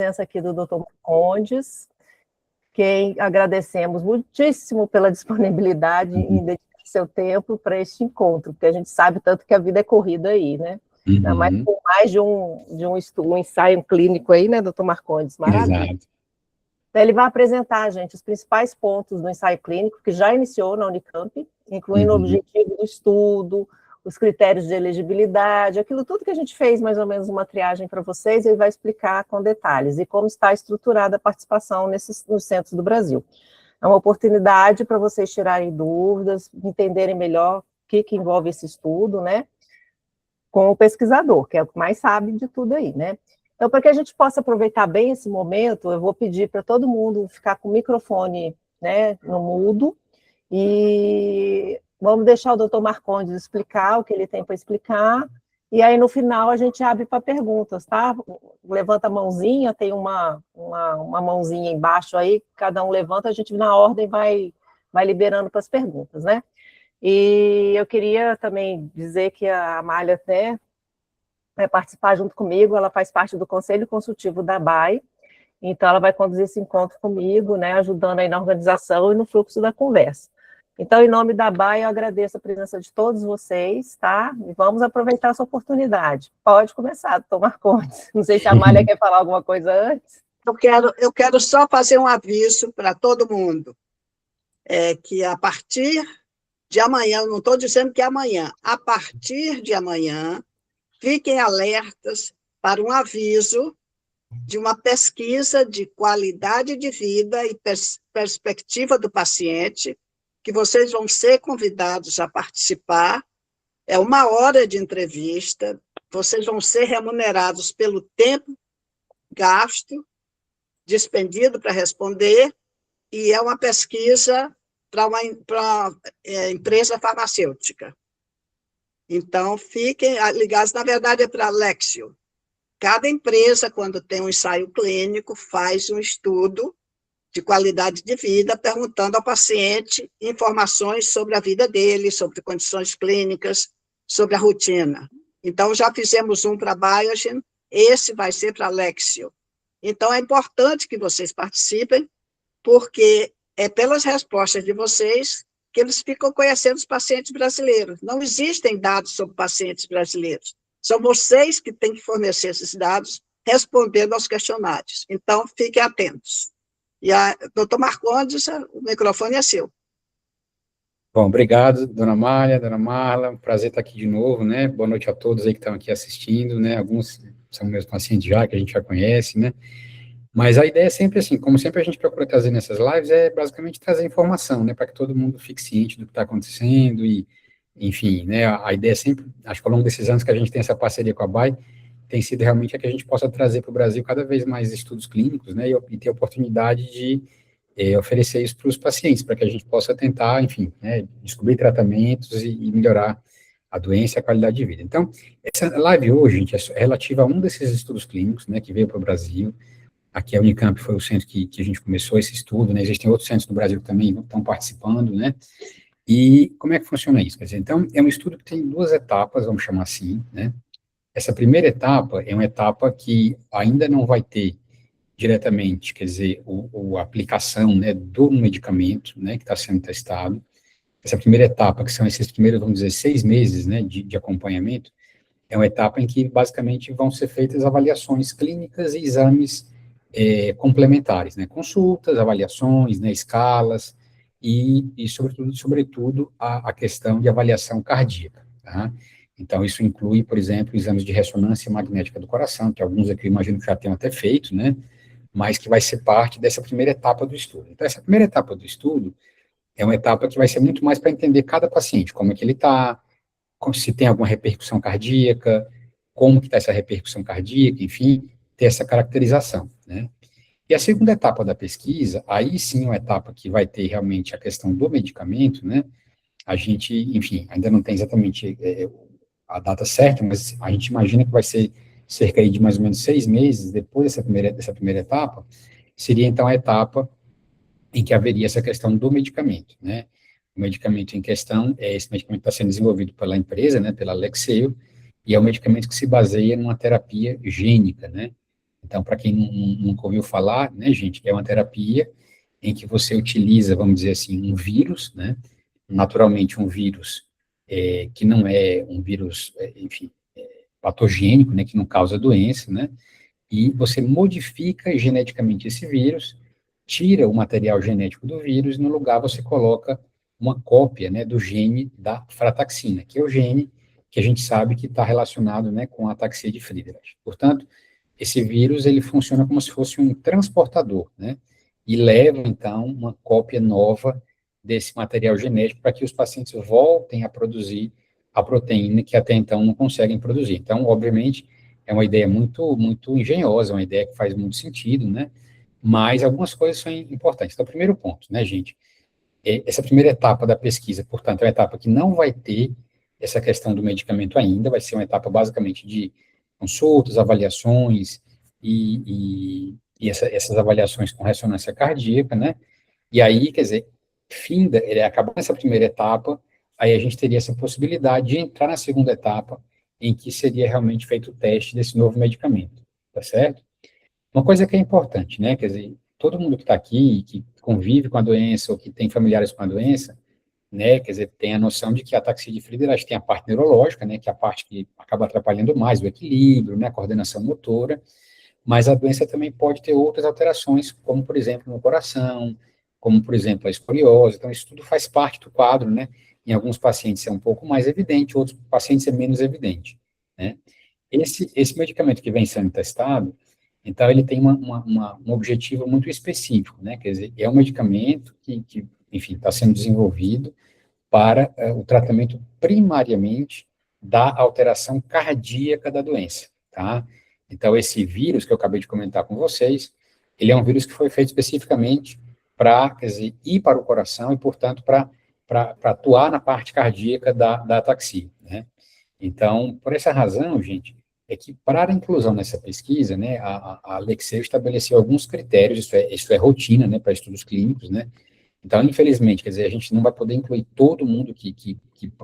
presença aqui do Dr. Condes, quem agradecemos muitíssimo pela disponibilidade em dedicar seu tempo para este encontro, porque a gente sabe tanto que a vida é corrida aí, né? Ainda mais com mais de um ensaio clínico aí, né, doutor Marcondes? Maravilha. Exato. Então, ele vai apresentar, gente, os principais pontos do ensaio clínico, que já iniciou na Unicamp, incluindo o objetivo do estudo, os critérios de elegibilidade, aquilo tudo que a gente fez, mais ou menos uma triagem para vocês, ele vai explicar com detalhes, e como está estruturada a participação nos centros do Brasil. É uma oportunidade para vocês tirarem dúvidas, entenderem melhor o que envolve esse estudo, né, com o pesquisador, que é o que mais sabe de tudo aí, né. Então, para que a gente possa aproveitar bem esse momento, eu vou pedir para todo mundo ficar com o microfone, né, no mudo, e vamos deixar o doutor Marcondes explicar o que ele tem para explicar, e aí no final a gente abre para perguntas, tá? Levanta a mãozinha, tem uma mãozinha embaixo aí, cada um levanta, a gente na ordem vai liberando para as perguntas, né? E eu queria também dizer que a Amália até vai participar junto comigo, ela faz parte do Conselho Consultivo da ABAE, então ela vai conduzir esse encontro comigo, né, ajudando aí na organização e no fluxo da conversa. Então, em nome da ABAE, eu agradeço a presença de todos vocês, tá? E vamos aproveitar essa oportunidade. Pode começar, doutor Marcondes. Não sei se a Amália quer falar alguma coisa antes. Eu quero só fazer um aviso para todo mundo, que a partir de amanhã, eu não estou dizendo que é amanhã, a partir de amanhã, fiquem alertas para um aviso de uma pesquisa de qualidade de vida e perspectiva do paciente, que vocês vão ser convidados a participar. É 1 hora de entrevista, vocês vão ser remunerados pelo tempo gasto, despendido para responder, e é uma pesquisa para uma empresa farmacêutica. Então, fiquem ligados, na verdade é para a Lexio. Cada empresa, quando tem um ensaio clínico, faz um estudo de qualidade de vida, perguntando ao paciente informações sobre a vida dele, sobre condições clínicas, sobre a rotina. Então, já fizemos um para a Biogen, esse vai ser para a Lexio. Então, é importante que vocês participem, porque é pelas respostas de vocês que eles ficam conhecendo os pacientes brasileiros. Não existem dados sobre pacientes brasileiros. São vocês que têm que fornecer esses dados, respondendo aos questionários. Então, fiquem atentos. E doutor Marcondes, o microfone é seu. Bom, obrigado, dona Amália, dona Marla, prazer estar aqui de novo, né? Boa noite a todos aí que estão aqui assistindo, né? Alguns são meus pacientes já, que a gente já conhece, né? Mas a ideia é sempre assim, como sempre a gente procura trazer nessas lives, é basicamente trazer informação, né, para que todo mundo fique ciente do que está acontecendo e, enfim, né, a ideia é sempre, acho que ao longo desses anos que a gente tem essa parceria com a BAE, tem sido realmente que a gente possa trazer para o Brasil cada vez mais estudos clínicos, né, e ter a oportunidade de oferecer isso para os pacientes, para que a gente possa tentar, enfim, né, descobrir tratamentos e melhorar a doença e a qualidade de vida. Então, essa live hoje, gente, é relativa a um desses estudos clínicos, né, que veio para o Brasil. Aqui a Unicamp foi o centro que a gente começou esse estudo, né, existem outros centros do Brasil que também estão participando, né, e como é que funciona isso? Quer dizer, então, é um estudo que tem 2 etapas, vamos chamar assim, né, essa primeira etapa é uma etapa que ainda não vai ter diretamente, quer dizer, a aplicação, né, do medicamento, né, que está sendo testado. Essa primeira etapa, que são esses primeiros, vamos dizer, 6 meses, né, de acompanhamento, é uma etapa em que, basicamente, vão ser feitas avaliações clínicas e exames complementares, né, consultas, avaliações, né, escalas, e sobretudo a questão de avaliação cardíaca, tá? Então, isso inclui, por exemplo, exames de ressonância magnética do coração, que alguns aqui eu imagino que já tenham até feito, né, mas que vai ser parte dessa primeira etapa do estudo. Então, essa primeira etapa do estudo é uma etapa que vai ser muito mais para entender cada paciente, como é que ele está, se tem alguma repercussão cardíaca, como que está essa repercussão cardíaca, enfim, ter essa caracterização, né. E a segunda etapa da pesquisa, aí sim é uma etapa que vai ter realmente a questão do medicamento, né, a gente, enfim, ainda não tem exatamente a data certa, mas a gente imagina que vai ser cerca de mais ou menos 6 meses depois dessa primeira etapa, seria então a etapa em que haveria essa questão do medicamento, né, o medicamento em questão, esse medicamento está sendo desenvolvido pela empresa, né, pela Lexeo, e é um medicamento que se baseia numa terapia gênica, né, Então, para quem nunca ouviu falar, né, gente, é uma terapia em que você utiliza, vamos dizer assim, um vírus, né, naturalmente um vírus que não é um vírus, enfim, patogênico, né, que não causa doença, né, e você modifica geneticamente esse vírus, tira o material genético do vírus e no lugar você coloca uma cópia, né, do gene da frataxina, que é o gene que a gente sabe que está relacionado, né, com a ataxia de Friedreich. Portanto, esse vírus, ele funciona como se fosse um transportador, né, e leva, então, uma cópia nova desse material genético para que os pacientes voltem a produzir a proteína que até então não conseguem produzir. Então, obviamente, é uma ideia muito engenhosa, uma ideia que faz muito sentido, né? Mas algumas coisas são importantes. Então, primeiro ponto, né, gente? Essa primeira etapa da pesquisa, portanto, é uma etapa que não vai ter essa questão do medicamento ainda, vai ser uma etapa basicamente de consultas, avaliações e essas avaliações com ressonância cardíaca, né? E aí, quer dizer, ele acabou nessa primeira etapa, aí a gente teria essa possibilidade de entrar na segunda etapa, em que seria realmente feito o teste desse novo medicamento, tá certo? Uma coisa que é importante, né, quer dizer, todo mundo que está aqui, que convive com a doença, ou que tem familiares com a doença, né, quer dizer, tem a noção de que a ataxia de Friedreich tem a parte neurológica, né, que é a parte que acaba atrapalhando mais o equilíbrio, né, a coordenação motora, mas a doença também pode ter outras alterações, como, por exemplo, no coração, como, por exemplo, a escoliose. Então, isso tudo faz parte do quadro, né? Em alguns pacientes é um pouco mais evidente, outros pacientes é menos evidente, né? Esse medicamento que vem sendo testado, então, ele tem um objetivo muito específico, né? Quer dizer, é um medicamento que enfim, está sendo desenvolvido para o tratamento primariamente da alteração cardíaca da doença, tá? Então, esse vírus que eu acabei de comentar com vocês, ele é um vírus que foi feito especificamente para, quer dizer, ir para o coração e, portanto, para atuar na parte cardíaca da ataxia, né? Então, por essa razão, gente, é que para a inclusão nessa pesquisa, né, a Alexeu estabeleceu alguns critérios, isso é rotina, né, para estudos clínicos, né? Então, infelizmente, quer dizer, a gente não vai poder incluir todo mundo que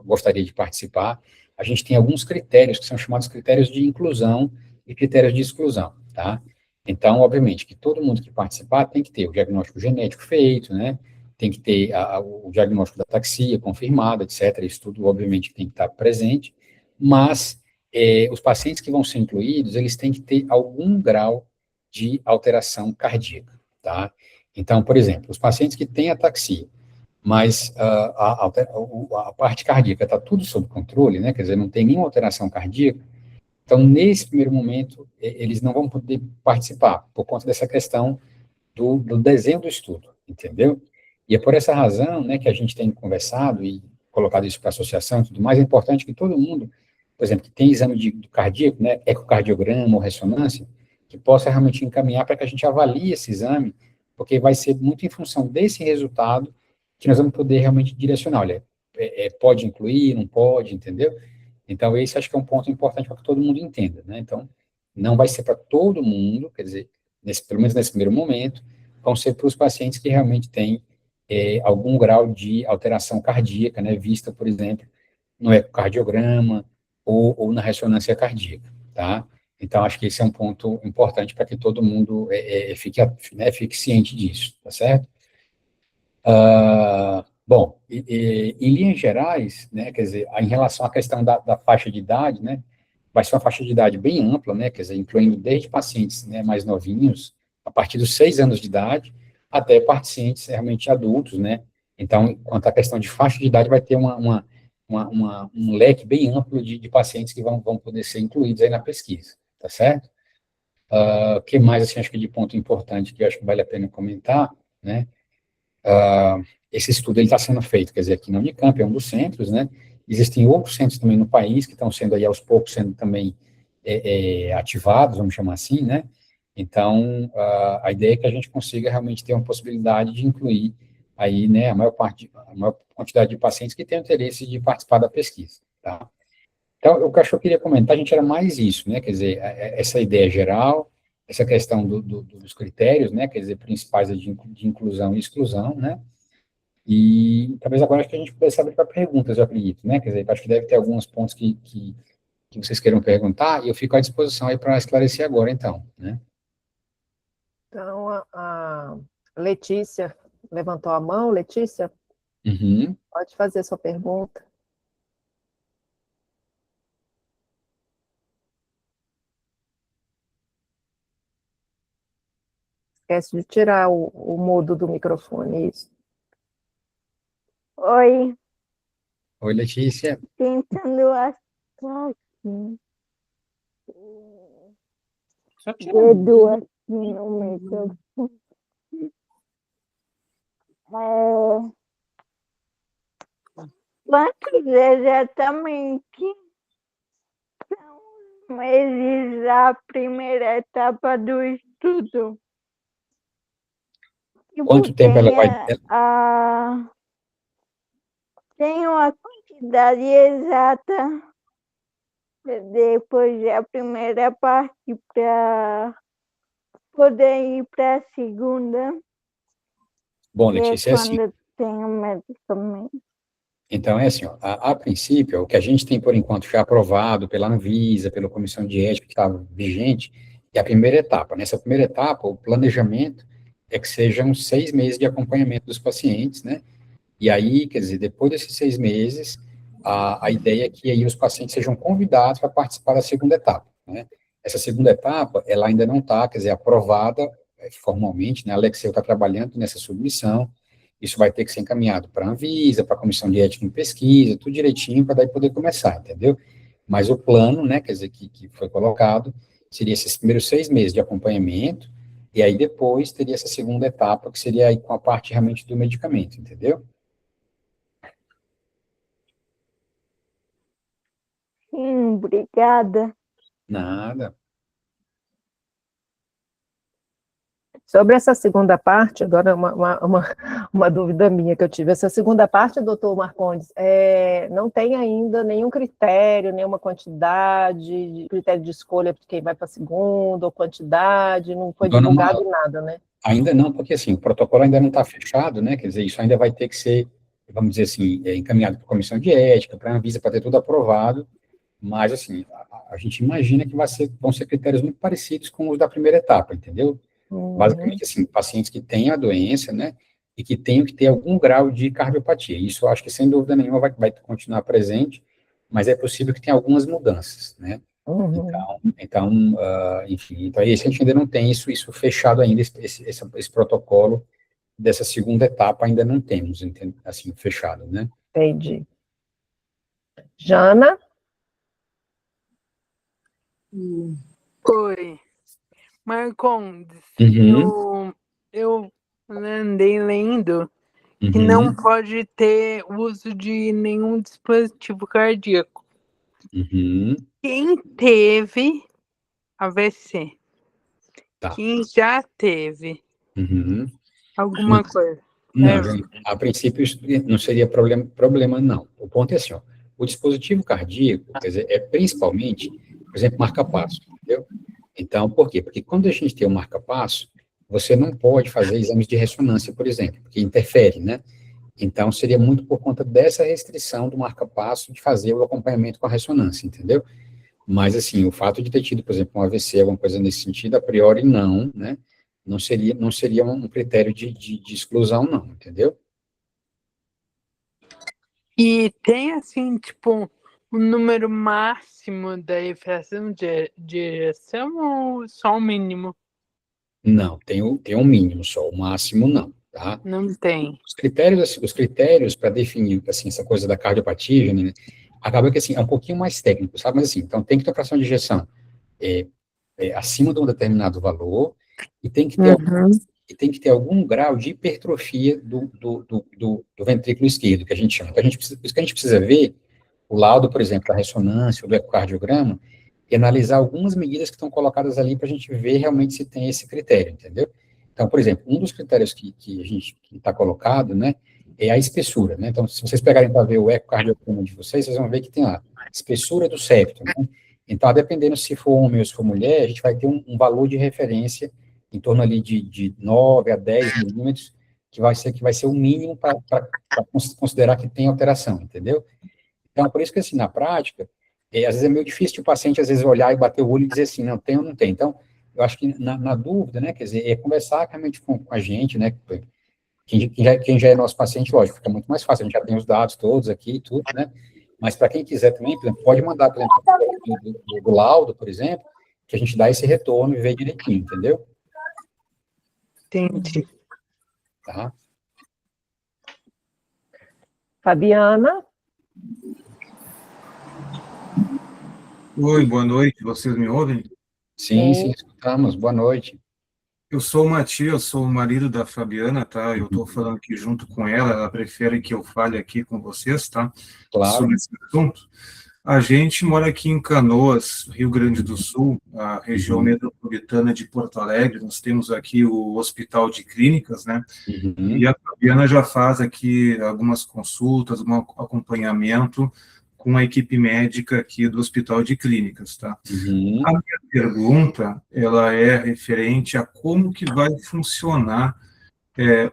gostaria de participar. A gente tem alguns critérios que são chamados critérios de inclusão e critérios de exclusão, tá? Então, obviamente, que todo mundo que participar tem que ter o diagnóstico genético feito, né? Tem que ter o diagnóstico da ataxia confirmado, etc. Isso tudo, obviamente, tem que estar presente, mas os pacientes que vão ser incluídos, eles têm que ter algum grau de alteração cardíaca, tá? Então, por exemplo, os pacientes que têm ataxia, mas a parte cardíaca está tudo sob controle, né? Quer dizer, não tem nenhuma alteração cardíaca. Então, nesse primeiro momento, eles não vão poder participar, por conta dessa questão do desenho do estudo, entendeu? E é por essa razão, né, que a gente tem conversado e colocado isso para a associação e tudo mais, é importante que todo mundo, por exemplo, que tem exame do cardíaco, né, ecocardiograma ou ressonância, que possa realmente encaminhar para que a gente avalie esse exame, porque vai ser muito em função desse resultado que nós vamos poder realmente direcionar, olha, pode incluir, não pode, entendeu? Então, esse acho que é um ponto importante para que todo mundo entenda, né? Então, não vai ser para todo mundo, quer dizer, pelo menos nesse primeiro momento, vão ser para os pacientes que realmente têm algum grau de alteração cardíaca, né, vista, por exemplo, no ecocardiograma ou na ressonância cardíaca, tá? Então, acho que esse é um ponto importante para que todo mundo fique ciente disso, tá certo? Bom, em linhas gerais, né, quer dizer, em relação à questão da faixa de idade, né, vai ser uma faixa de idade bem ampla, né, quer dizer, incluindo desde pacientes, né, mais novinhos, a partir dos 6 anos de idade, até pacientes realmente adultos, né. Então, quanto à questão de faixa de idade, vai ter um leque bem amplo de pacientes que vão poder ser incluídos aí na pesquisa, tá certo? O que mais, assim, acho que de ponto importante que eu acho que vale a pena comentar, né, esse estudo está sendo feito, quer dizer, aqui na Unicamp, é um dos centros, né? Existem outros centros também no país que estão sendo aí aos poucos sendo também ativados, vamos chamar assim, né? Então, a ideia é que a gente consiga realmente ter uma possibilidade de incluir aí, né, a maior quantidade de pacientes que tenham interesse de participar da pesquisa, tá? Então, o que eu queria comentar, a gente era mais isso, né? Quer dizer, essa ideia geral, essa questão dos critérios, né? Quer dizer, principais de inclusão e exclusão, né? E talvez agora acho que a gente pudesse abrir para perguntas, eu acredito, né? Quer dizer, acho que deve ter alguns pontos que vocês queiram perguntar, e eu fico à disposição aí para esclarecer agora, então, né? Então, a Letícia levantou a mão. Letícia, Uhum. pode fazer sua pergunta. Esquece de tirar o mudo do microfone, isso. Oi, Oi, Letícia. tentando achar aqui. Só tirar. Dedo aqui no microfone. Quantos exatamente são os meses da primeira etapa do estudo? Quanto tempo ela vai... Tem uma quantidade exata depois da primeira parte para poder ir para a segunda. Bom, Letícia, é assim. Quando tem o medicamento. Então, é assim, ó, a princípio, o que a gente tem, por enquanto, já aprovado pela Anvisa, pela Comissão de Ética, que está vigente, é a primeira etapa. Nessa primeira etapa, o planejamento é que sejam 6 meses de acompanhamento dos pacientes, né? E aí, quer dizer, depois desses 6 meses, a ideia é que aí os pacientes sejam convidados para participar da segunda etapa, né? Essa segunda etapa, ela ainda não está, quer dizer, aprovada formalmente, né? A Alexeu está trabalhando nessa submissão. Isso vai ter que ser encaminhado para a Anvisa, para a Comissão de Ética em Pesquisa, tudo direitinho, para daí poder começar, entendeu? Mas o plano, né, quer dizer, que foi colocado, seria esses primeiros 6 meses de acompanhamento, e aí depois teria essa segunda etapa, que seria aí com a parte realmente do medicamento, entendeu? Sim, obrigada. Nada. Sobre essa segunda parte, agora uma dúvida minha que eu tive. Essa segunda parte, doutor Marcondes, não tem ainda nenhum critério, nenhuma quantidade, critério de escolha de quem vai para a segunda, ou quantidade, não foi Dona divulgado Mala, nada, né? ainda não, porque assim, o protocolo ainda não está fechado, né? Quer dizer, isso ainda vai ter que ser, vamos dizer assim, encaminhado para a Comissão de Ética, para a Anvisa, para ter tudo aprovado, mas assim, a gente imagina que vão ser critérios muito parecidos com os da primeira etapa, entendeu? Basicamente, assim, pacientes que têm a doença, né, e que tenham que ter algum grau de cardiopatia. Isso eu acho que, sem dúvida nenhuma, vai continuar presente, mas é possível que tenha algumas mudanças, né? Enfim, então esse a gente ainda não tem isso fechado ainda, esse protocolo dessa segunda etapa ainda não temos, assim, fechado, né? Entendi. Jana? Oi, Marcondes, Uhum, eu andei lendo que uhum, não pode ter uso de nenhum dispositivo cardíaco. uhum, Quem teve AVC? tá, Quem já teve uhum. alguma coisa? Não, a princípio isso não seria problema, não. O ponto é assim, ó, o dispositivo cardíaco, quer dizer, é principalmente, por exemplo, marca-passo, entendeu? Então, por quê? Porque quando a gente tem um marca-passo, você não pode fazer exames de ressonância, por exemplo, porque interfere, né? Então, seria muito por conta dessa restrição do marca-passo de fazer o acompanhamento com a ressonância, entendeu? Mas, assim, o fato de ter tido, por exemplo, um AVC, alguma coisa nesse sentido, a priori, não, né? Não seria um critério de exclusão, não, entendeu? E tem, assim, tipo, um número máximo da fração de ejeção ou só o mínimo? Não, tem um mínimo só, o máximo não, tá? Não tem. Os critérios para definir, assim, essa coisa da cardiopatia, né, acaba que, assim, é um pouquinho mais técnico, sabe? Mas, assim, então tem que ter uma fração de ejeção acima de um determinado valor e tem que ter, algum grau de hipertrofia do ventrículo esquerdo, que a gente chama. Então, por isso que a gente precisa ver o laudo, por exemplo, da ressonância ou do ecocardiograma e analisar algumas medidas que estão colocadas ali para a gente ver realmente se tem esse critério, entendeu? Então, por exemplo, um dos critérios que a gente está colocado, né, é a espessura, né? Então, se vocês pegarem para ver o ecocardiograma de vocês vão ver que tem lá, espessura do septo, né? Então, dependendo se for homem ou se for mulher, a gente vai ter um valor de referência em torno ali de 9 a 10 milímetros, que vai ser o mínimo para considerar que tem alteração, entendeu? Então, por isso que, assim, na prática, às vezes é meio difícil o paciente, às vezes, olhar e bater o olho e dizer assim, não tem ou não tem. Então, eu acho que na dúvida, né, quer dizer, é conversar realmente com a gente, né, quem já é nosso paciente, lógico, fica muito mais fácil, a gente já tem os dados todos aqui e tudo, né, mas para quem quiser também, por exemplo, pode mandar, por exemplo, do laudo, por exemplo, que a gente dá esse retorno e vê direitinho, entendeu? Entendi. Tá? Fabiana? Oi, boa noite, vocês me ouvem? Sim, escutamos, boa noite. Eu sou o Matias, eu sou o marido da Fabiana, tá? Eu estou falando aqui junto com ela prefere que eu fale aqui com vocês, tá? Claro. Sobre esse assunto. A gente mora aqui em Canoas, Rio Grande do Sul, a região metropolitana de Porto Alegre. Nós temos aqui o Hospital de Clínicas, né? E a Fabiana já faz aqui algumas consultas, um acompanhamento com a equipe médica aqui do Hospital de Clínicas, tá? A minha pergunta, ela é referente a como que vai funcionar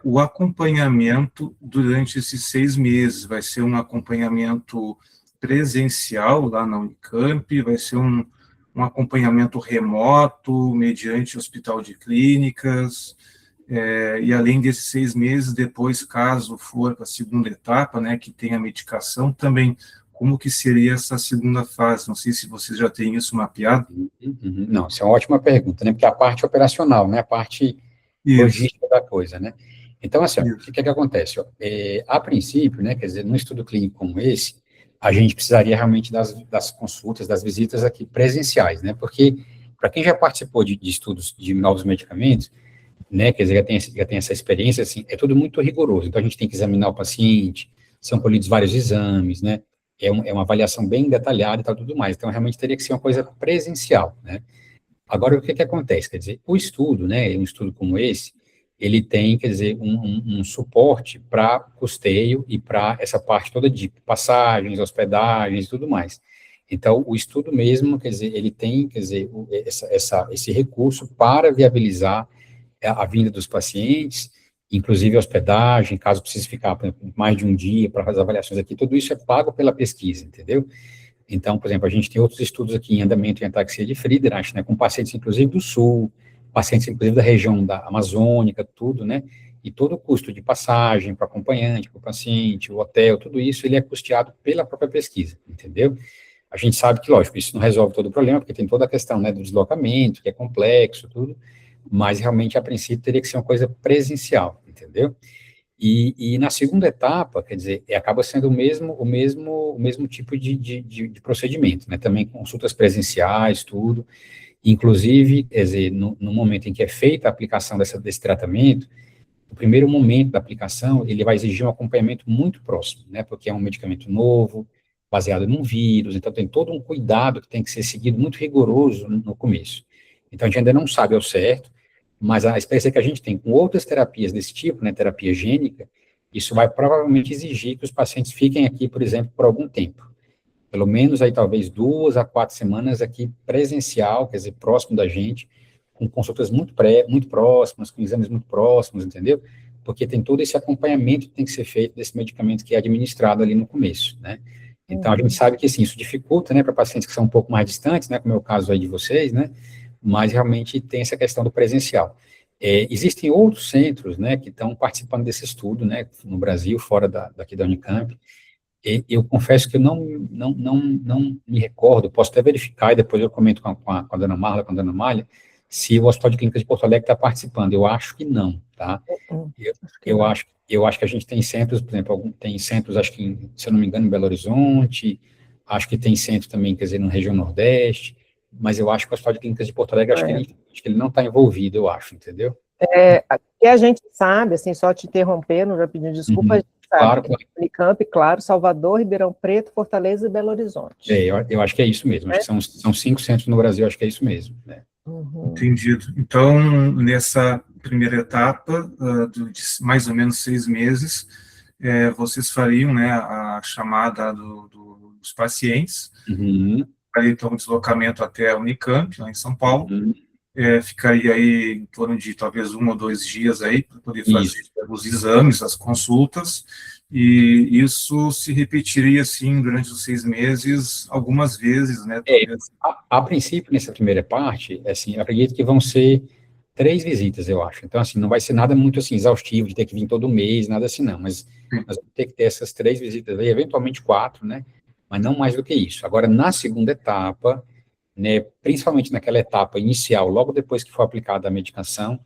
o acompanhamento durante esses 6 meses. Vai ser um acompanhamento presencial lá na Unicamp, vai ser um acompanhamento remoto, mediante Hospital de Clínicas, e além desses 6 meses, depois, caso for para a segunda etapa, né, que tem a medicação, também como que seria essa segunda fase? Não sei se vocês já têm isso mapeado. Não, isso é uma ótima pergunta, né, porque é a parte operacional, né, a parte logística da coisa, né. Então, assim, ó, o que acontece? Ó, a princípio, né, quer dizer, num estudo clínico como esse, a gente precisaria realmente das consultas, das visitas aqui presenciais, né, porque para quem já participou de estudos de novos medicamentos, né, quer dizer, já tem essa experiência, assim, é tudo muito rigoroso, então a gente tem que examinar o paciente, são colhidos vários exames, né, é uma avaliação bem detalhada e tal, tudo mais, então realmente teria que ser uma coisa presencial, né. Agora, o que acontece? Quer dizer, o estudo, né, um estudo como esse, ele tem, quer dizer, um suporte para custeio e para essa parte toda de passagens, hospedagens e tudo mais. Então, o estudo mesmo, quer dizer, ele tem, quer dizer, esse recurso para viabilizar a vinda dos pacientes, inclusive a hospedagem, caso precise ficar, por exemplo, mais de um dia para fazer as avaliações aqui, tudo isso é pago pela pesquisa, entendeu? Então, por exemplo, a gente tem outros estudos aqui em andamento em ataxia de Friedreich, né, com pacientes, inclusive, do Sul, pacientes, inclusive, da região da Amazônica, tudo, né, e todo o custo de passagem para acompanhante, para o paciente, o hotel, tudo isso, ele é custeado pela própria pesquisa, entendeu? A gente sabe que, lógico, isso não resolve todo o problema, porque tem toda a questão, né, do deslocamento, que é complexo, tudo, mas, realmente, a princípio, teria que ser uma coisa presencial, entendeu? E na segunda etapa, quer dizer, acaba sendo o mesmo tipo de procedimento, né, também consultas presenciais, tudo, inclusive, quer dizer, no momento em que é feita a aplicação desse tratamento, o primeiro momento da aplicação, ele vai exigir um acompanhamento muito próximo, né, porque é um medicamento novo, baseado num vírus, então tem todo um cuidado que tem que ser seguido muito rigoroso no começo. Então, a gente ainda não sabe ao certo, mas a experiência que a gente tem com outras terapias desse tipo, né, terapia gênica, isso vai provavelmente exigir que os pacientes fiquem aqui, por exemplo, por algum tempo. Pelo menos aí talvez 2 a 4 semanas aqui presencial, quer dizer, próximo da gente, com consultas muito próximas, com exames muito próximos, entendeu? Porque tem todo esse acompanhamento que tem que ser feito desse medicamento que é administrado ali no começo, né? Então, a gente sabe que, assim, isso dificulta, né, para pacientes que são um pouco mais distantes, né, como é o caso aí de vocês, né, mas realmente tem essa questão do presencial. Existem outros centros, né, que estão participando desse estudo, né, no Brasil, fora daqui da Unicamp, e eu confesso que eu não me recordo, posso até verificar, e depois eu comento com a dona Marla, com a dona Malha, se o Hospital de Clínicas de Porto Alegre está participando. Eu acho que não, tá? Eu acho que a gente tem centros, por exemplo, tem centros, acho que, se eu não me engano, em Belo Horizonte, acho que tem centro também, quer dizer, na região Nordeste, mas eu acho que o Hospital de Clínicas de Porto Alegre, acho que ele não está envolvido, eu acho, entendeu? Que a gente sabe, assim, só te interrompendo, já pedindo desculpa, a gente sabe, claro. Unicamp, claro, Salvador, Ribeirão Preto, Fortaleza e Belo Horizonte. Eu acho que é isso mesmo, acho que são 5 centros no Brasil, acho que é isso mesmo, né? Entendido. Então, nessa primeira etapa, de mais ou menos 6 meses, vocês fariam, né, a chamada dos pacientes, então, o deslocamento até a Unicamp, lá em São Paulo, ficaria aí em torno de talvez 1 ou 2 dias aí para poder fazer Isso. os exames, as consultas, e isso se repetiria, assim, durante os 6 meses, algumas vezes, né? Talvez. A princípio, nessa primeira parte, assim, eu acredito que vão ser 3 visitas, eu acho. Então, assim, não vai ser nada muito, assim, exaustivo, de ter que vir todo mês, nada assim, não. Mas nós vamos ter que ter essas 3 visitas aí, eventualmente 4, né? Mas não mais do que isso. Agora, na segunda etapa, né, principalmente naquela etapa inicial, logo depois que for aplicada a medicação,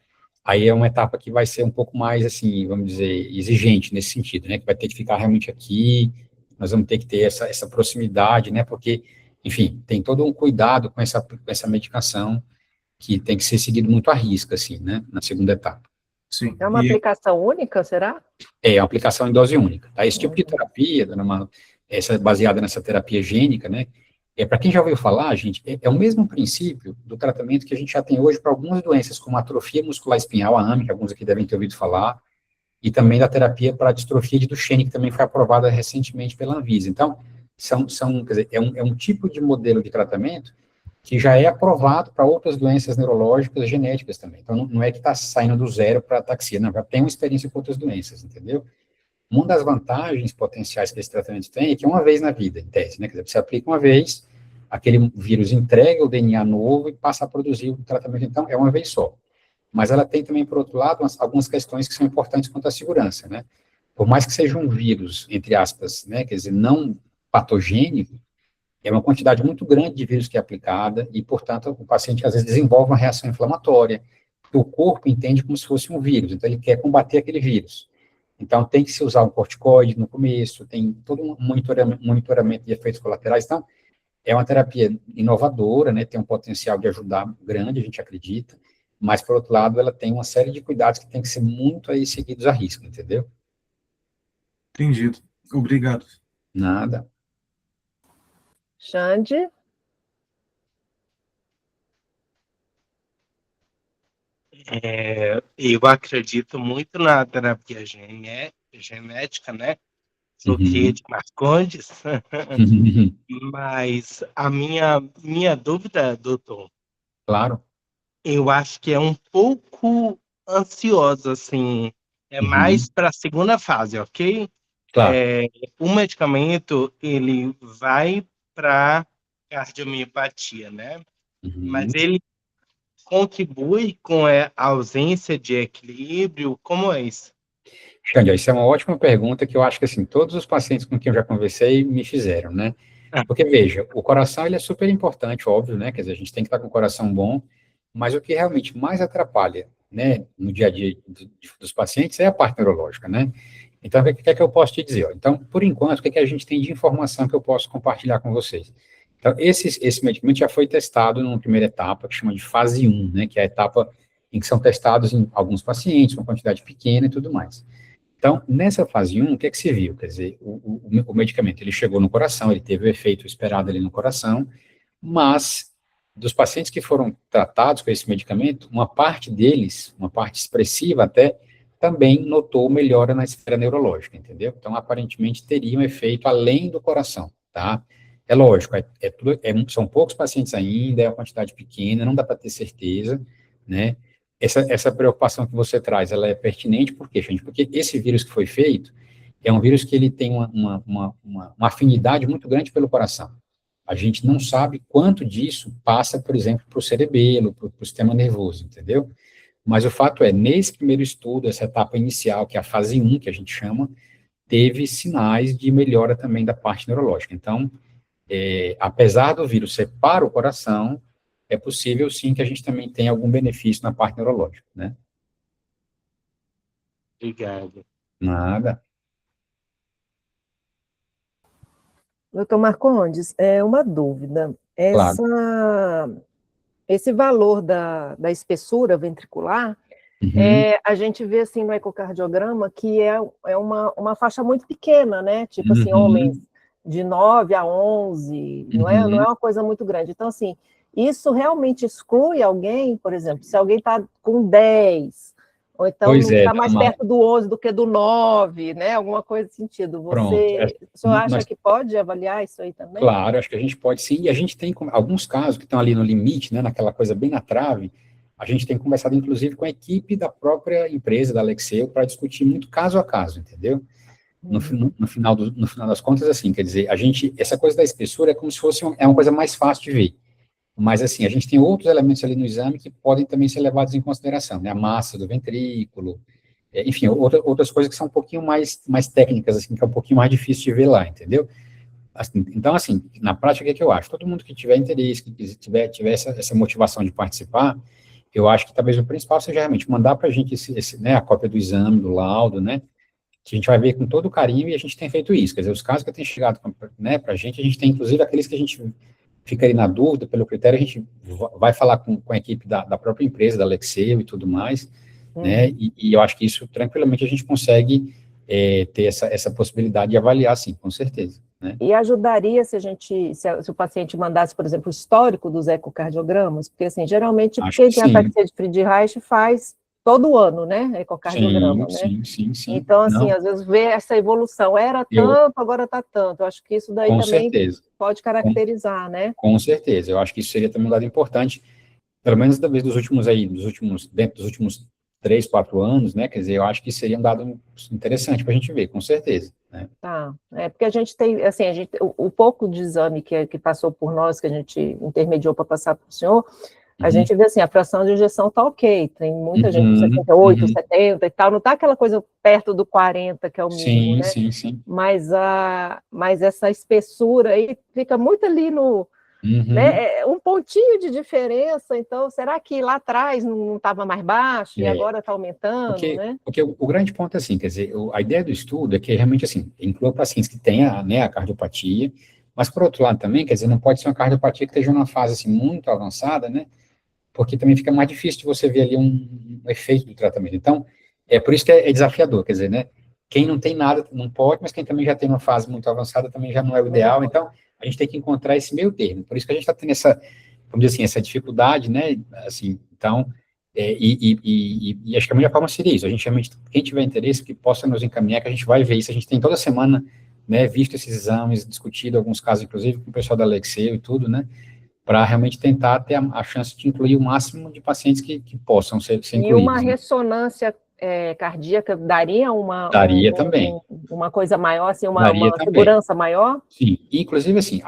aí é uma etapa que vai ser um pouco mais, assim, vamos dizer, exigente nesse sentido, né? Que vai ter que ficar realmente aqui, nós vamos ter que ter essa proximidade, né? Porque, enfim, tem todo um cuidado com essa medicação que tem que ser seguido muito à risca, assim, né, na segunda etapa. Sim. É uma aplicação única, será? É, a aplicação em dose única, tá? Esse tipo de terapia, dona Manu, essa baseada nessa terapia gênica, né, para quem já ouviu falar, gente, é o mesmo princípio do tratamento que a gente já tem hoje para algumas doenças, como atrofia muscular espinhal, a AME, que alguns aqui devem ter ouvido falar, e também da terapia para distrofia de Duchenne, que também foi aprovada recentemente pela Anvisa. Então, quer dizer, é um tipo de modelo de tratamento que já é aprovado para outras doenças neurológicas genéticas também. Então, não é que está saindo do zero para ataxia, não, já tem uma experiência com outras doenças, entendeu? Uma das vantagens potenciais que esse tratamento tem é que é uma vez na vida, em tese, né? Quer dizer, você aplica uma vez, aquele vírus entrega o DNA novo e passa a produzir o tratamento, então, é uma vez só. Mas ela tem também, por outro lado, algumas questões que são importantes quanto à segurança, né? Por mais que seja um vírus, entre aspas, né, quer dizer, não patogênico, é uma quantidade muito grande de vírus que é aplicada e, portanto, o paciente às vezes desenvolve uma reação inflamatória, que o corpo entende como se fosse um vírus, então ele quer combater aquele vírus. Então, tem que se usar um corticoide no começo, tem todo um monitoramento de efeitos colaterais. Então, é uma terapia inovadora, né, tem um potencial de ajudar grande, a gente acredita, mas, por outro lado, ela tem uma série de cuidados que tem que ser muito aí seguidos à risca, entendeu? Entendido. Obrigado. Nada. Xande? Eu acredito muito na terapia genética, né? Sou cria de Marcondes, mas a minha dúvida, doutor, Claro. eu acho que é um pouco ansiosa, assim, é mais para a segunda fase, ok? Claro. O medicamento, ele vai para cardiomiopatia, né? Mas ele contribui com a ausência de equilíbrio, como é isso? Xande, isso é uma ótima pergunta que eu acho que, assim, todos os pacientes com quem eu já conversei me fizeram, né? Porque, veja, o coração, ele é super importante, óbvio, né? Quer dizer, a gente tem que estar com o coração bom, mas o que realmente mais atrapalha, né, no dia a dia dos pacientes é a parte neurológica, né? Então, o que é que eu posso te dizer? Ó? Então, por enquanto, o que é que a gente tem de informação que eu posso compartilhar com vocês? Então, esse medicamento já foi testado numa primeira etapa, que chama de fase 1, né, que é a etapa em que são testados em alguns pacientes, uma quantidade pequena e tudo mais. Então, nessa fase 1, o que é que se viu? Quer dizer, o medicamento, ele chegou no coração, ele teve o efeito esperado ali no coração, mas dos pacientes que foram tratados com esse medicamento, uma parte deles, uma parte expressiva até, também notou melhora na esfera neurológica, entendeu? Então, aparentemente, teria um efeito além do coração, tá? É lógico, são poucos pacientes ainda, é uma quantidade pequena, não dá para ter certeza, né? Essa preocupação que você traz, ela é pertinente, por quê, gente? Porque esse vírus que foi feito é um vírus que ele tem uma afinidade muito grande pelo coração. A gente não sabe quanto disso passa, por exemplo, para o cerebelo, para o sistema nervoso, entendeu? Mas o fato é, nesse primeiro estudo, essa etapa inicial, que é a fase 1, que a gente chama, teve sinais de melhora também da parte neurológica. Então, apesar do vírus ser para o coração, é possível, sim, que a gente também tenha algum benefício na parte neurológica, né? Obrigado. Nada. Doutor Marcondes, uma dúvida. Claro. Esse valor da espessura ventricular, a gente vê assim no ecocardiograma que é uma faixa muito pequena, né? Tipo assim, homens de 9 a 11, não é uma coisa muito grande. Então, assim, isso realmente exclui alguém, por exemplo, se alguém está com 10, ou então está mais perto do 11 do que do 9, né? Alguma coisa nesse sentido. O senhor acha que pode avaliar isso aí também? Claro, acho que a gente pode sim, e a gente tem alguns casos que estão ali no limite, né, naquela coisa bem na trave, a gente tem conversado, inclusive, com a equipe da própria empresa, da Alexeu, para discutir muito caso a caso, entendeu? No final das contas, assim, quer dizer, essa coisa da espessura é como se fosse uma coisa mais fácil de ver. Mas, assim, a gente tem outros elementos ali no exame que podem também ser levados em consideração, né? A massa do ventrículo, enfim, outras coisas que são um pouquinho mais técnicas, assim, que é um pouquinho mais difícil de ver lá, entendeu? Assim, então, assim, na prática, o que eu acho? Todo mundo que tiver interesse, que tiver essa motivação de participar, eu acho que talvez o principal seja realmente mandar para a gente né, a cópia do exame, do laudo, né? Que a gente vai ver com todo carinho, e a gente tem feito isso. Quer dizer, os casos que têm chegado, né, para a gente tem, inclusive, aqueles que a gente fica aí na dúvida, pelo critério, a gente vai falar com a equipe da própria empresa, da Alexeu e tudo mais, né, e eu acho que isso, tranquilamente, a gente consegue ter essa possibilidade de avaliar, sim, com certeza, né. E ajudaria se o paciente mandasse, por exemplo, o histórico dos ecocardiogramas, porque, assim, geralmente, Acho quem que tem sim. ataxia de Friedreich faz todo ano, né, ecocardiograma, né? Sim. Então, assim, Não, às vezes vê essa evolução, era tanto, agora está tanto. Eu acho que isso daí com também certeza, pode caracterizar, né? com certeza, eu acho que isso seria também um dado importante, pelo menos talvez dentro dos últimos 3, 4 anos, né, quer dizer, eu acho que seria um dado interessante para a gente ver, com certeza, né. Tá, porque a gente tem, assim, o pouco de exame que passou por nós, que a gente intermediou para passar para o senhor, a gente vê assim, a fração de injeção está ok, tem muita gente com 68, 70 e tal, não está aquela coisa perto do 40, que é o mínimo, né? Sim. Mas essa espessura aí fica muito ali no, né, um pontinho de diferença, então, será que lá atrás não estava mais baixo e agora está aumentando, né? Porque o grande ponto é assim, quer dizer, a ideia do estudo é que realmente, assim, inclua pacientes que tenham, né, a cardiopatia, mas, por outro lado também, quer dizer, não pode ser uma cardiopatia que esteja numa fase, assim, muito avançada, né, porque também fica mais difícil de você ver ali um efeito do tratamento. Então, por isso que é desafiador, quer dizer, né, quem não tem nada não pode, mas quem também já tem uma fase muito avançada também já não é o ideal, então a gente tem que encontrar esse meio termo. Por isso que a gente está tendo vamos dizer assim, essa dificuldade, né, assim, então, e acho que a melhor forma seria isso, a gente realmente, quem tiver interesse, que possa nos encaminhar, que a gente vai ver isso, a gente tem toda semana, né, visto esses exames, discutido alguns casos, inclusive com o pessoal da Alexeu e tudo, né, para realmente tentar ter a chance de incluir o máximo de pacientes que possam ser incluídos. E uma né? ressonância cardíaca daria Daria também. uma coisa maior, assim, uma Daria segurança maior? Sim, inclusive, assim,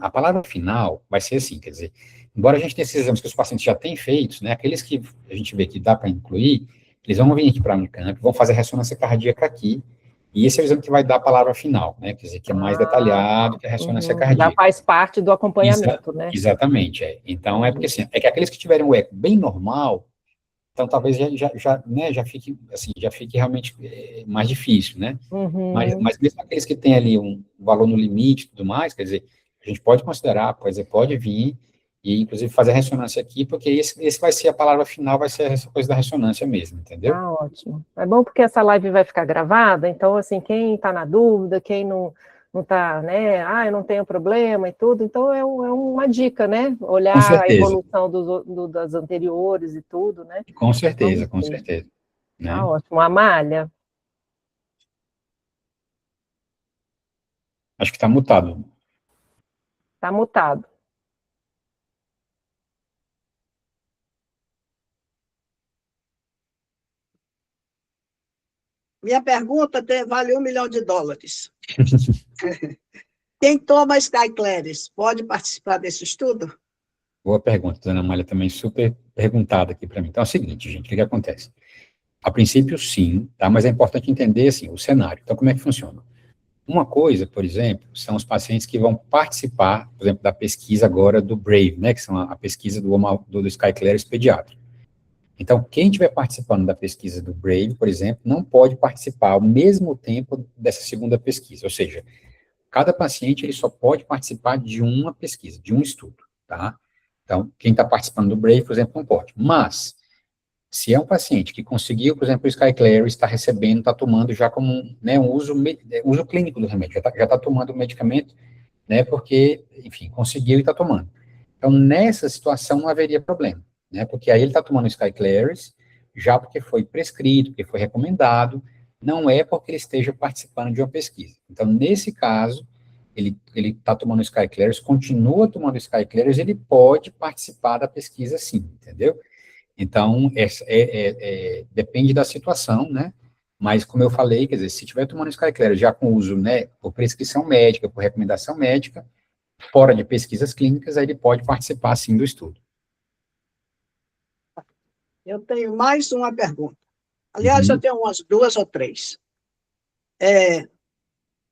a palavra final vai ser assim, quer dizer, embora a gente tenha esses exames que os pacientes já têm feitos, né, aqueles que a gente vê que dá para incluir, eles vão vir aqui para a Unicamp, vão fazer a ressonância cardíaca aqui, e esse é o exame que vai dar a palavra final, né, quer dizer, que é mais detalhado que a ressonância Já cardíaca. faz parte do acompanhamento, né? Exatamente, Então, porque assim, que aqueles que tiverem o eco bem normal, então talvez já fique, assim, já fique realmente mais difícil, né? Mas mesmo aqueles que têm ali um valor no limite e tudo mais, quer dizer, a gente pode considerar, pode vir, e inclusive fazer a ressonância aqui, porque esse vai ser a palavra final, vai ser essa coisa da ressonância mesmo, entendeu? Ah, ótimo. É bom porque essa live vai ficar gravada, então, assim, quem está na dúvida, quem não está, né, eu não tenho problema e tudo, então é uma dica, né, olhar a evolução das anteriores e tudo, né. Com certeza. Né? Ah, ótimo. Amália? Acho que está mutado. Está mutado. Minha pergunta vale $1 milhão. Quem toma Skyclarys pode participar desse estudo? Boa pergunta, dona Amália, também super perguntada aqui para mim. Então é o seguinte, gente, o que acontece? A princípio, sim, tá? Mas é importante entender, assim, o cenário. Então, como é que funciona? Uma coisa, por exemplo, são os pacientes que vão participar, por exemplo, da pesquisa agora do BRAVE, né, que são a pesquisa do Skyclarys pediátrico. Então, quem estiver participando da pesquisa do BRAVE, por exemplo, não pode participar ao mesmo tempo dessa segunda pesquisa, ou seja, cada paciente ele só pode participar de uma pesquisa, de um estudo, tá? Então, quem está participando do BRAVE, por exemplo, não pode. Mas, se é um paciente que conseguiu, por exemplo, o Skyclarys, está recebendo, está tomando já como né, um uso clínico do remédio, já está tomando o medicamento, né, porque, enfim, conseguiu e está tomando. Então, nessa situação não haveria problema, né, porque aí ele está tomando o Skyclarys, já porque foi prescrito, porque foi recomendado, não é porque ele esteja participando de uma pesquisa. Então, nesse caso, ele está tomando o Skyclarys, continua tomando o Skyclarys, ele pode participar da pesquisa sim, entendeu? Então, depende da situação, né? Mas, como eu falei, quer dizer, se estiver tomando SkyClarity já com uso, né, por prescrição médica, por recomendação médica, fora de pesquisas clínicas, aí ele pode participar, sim, do estudo. Eu tenho mais uma pergunta. Aliás, Uhum. eu tenho umas 2 ou 3.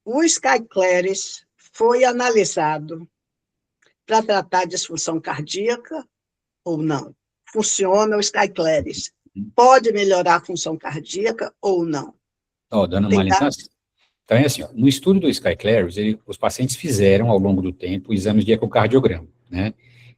O SkyClarity foi analisado para tratar disfunção cardíaca ou não? Funciona o SkyClarity? Pode melhorar a função cardíaca ou não? Ó, dona Tem Malha, então é assim, ó, no estudo do SkyClarity, os pacientes fizeram, ao longo do tempo, exames de ecocardiograma, né?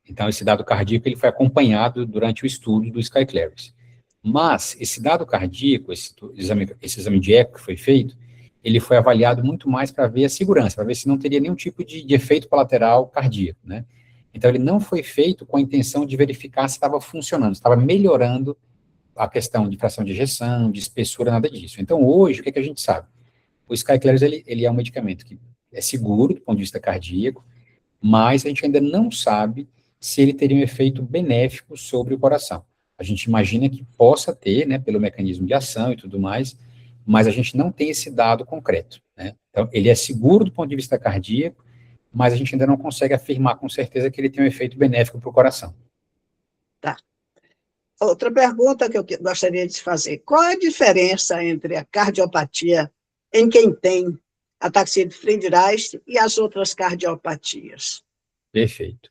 Então, esse dado cardíaco, ele foi acompanhado durante o estudo do SkyClarity. Mas, esse dado cardíaco, esse exame de eco que foi feito, ele foi avaliado muito mais para ver a segurança, para ver se não teria nenhum tipo de efeito colateral cardíaco, né? Então, ele não foi feito com a intenção de verificar se estava funcionando, se estava melhorando a questão de fração de ejeção, de espessura, nada disso. Então, hoje, o que a gente sabe? O SkyClarity, ele é um medicamento que é seguro do ponto de vista cardíaco, mas a gente ainda não sabe se ele teria um efeito benéfico sobre o coração. A gente imagina que possa ter, né, pelo mecanismo de ação e tudo mais, mas a gente não tem esse dado concreto, né? Então, ele é seguro do ponto de vista cardíaco, mas a gente ainda não consegue afirmar com certeza que ele tem um efeito benéfico para o coração. Tá. Outra pergunta que eu gostaria de fazer. Qual é a diferença entre a cardiopatia em quem tem ataxia de Friedreich e as outras cardiopatias? Perfeito.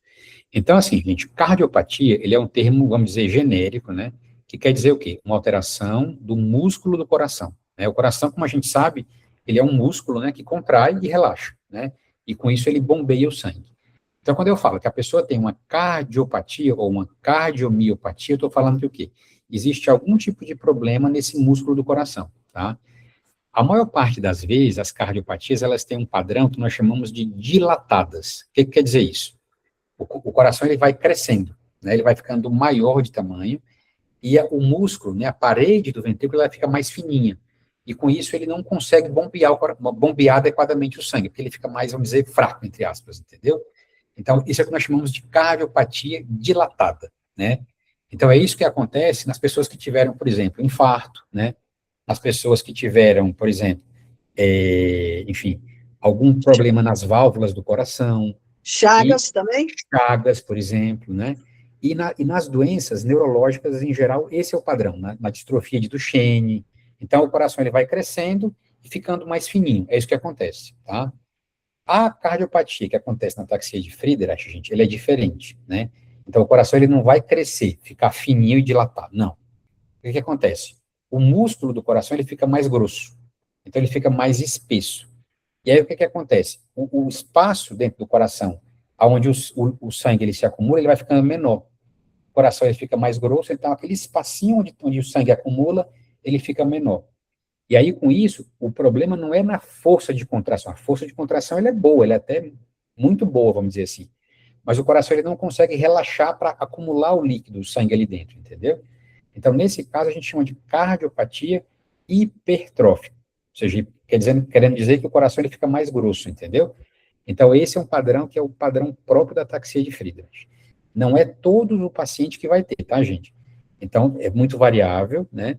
Então, assim, gente, cardiopatia, ele é um termo, vamos dizer, genérico, né, que quer dizer o quê? Uma alteração do músculo do coração, né? O coração, como a gente sabe, ele é um músculo, né, que contrai e relaxa, né, e com isso ele bombeia o sangue. Então, quando eu falo que a pessoa tem uma cardiopatia ou uma cardiomiopatia, eu estou falando que o quê? Existe algum tipo de problema nesse músculo do coração, tá? A maior parte das vezes, as cardiopatias, elas têm um padrão que nós chamamos de dilatadas. O que quer dizer isso? O coração, ele vai crescendo, né? Ele vai ficando maior de tamanho, e o músculo, né, a parede do ventrículo, ela fica mais fininha. E com isso, ele não consegue bombear adequadamente o sangue, porque ele fica mais, vamos dizer, fraco, entre aspas, entendeu? Então, isso é o que nós chamamos de cardiopatia dilatada, né? Então, é isso que acontece nas pessoas que tiveram, por exemplo, infarto, né? Nas pessoas que tiveram, por exemplo, enfim, algum problema nas válvulas do coração, Chagas também? chagas, por exemplo, né? E nas doenças neurológicas em geral, esse é o padrão, né? Na distrofia de Duchenne. Então, o coração ele vai crescendo e ficando mais fininho. É isso que acontece, tá? A cardiopatia que acontece na ataxia de Friedreich, gente, ele é diferente, né? Então, o coração ele não vai crescer, ficar fininho e dilatado, não. O que acontece? O músculo do coração ele fica mais grosso, então ele fica mais espesso. E aí o que acontece? O espaço dentro do coração, onde o sangue ele se acumula, ele vai ficando menor. O coração ele fica mais grosso, então aquele espacinho onde o sangue acumula, ele fica menor. E aí, com isso, o problema não é na força de contração. A força de contração ela é boa, ela é até muito boa, vamos dizer assim. Mas o coração ele não consegue relaxar para acumular o líquido, o sangue ali dentro, entendeu? Então, nesse caso, a gente chama de cardiopatia hipertrófica. Ou seja, querendo dizer que o coração ele fica mais grosso, entendeu? Então, esse é um padrão que é o padrão próprio da ataxia de Friedreich. Não é todo o paciente que vai ter, tá, gente? Então, é muito variável, né?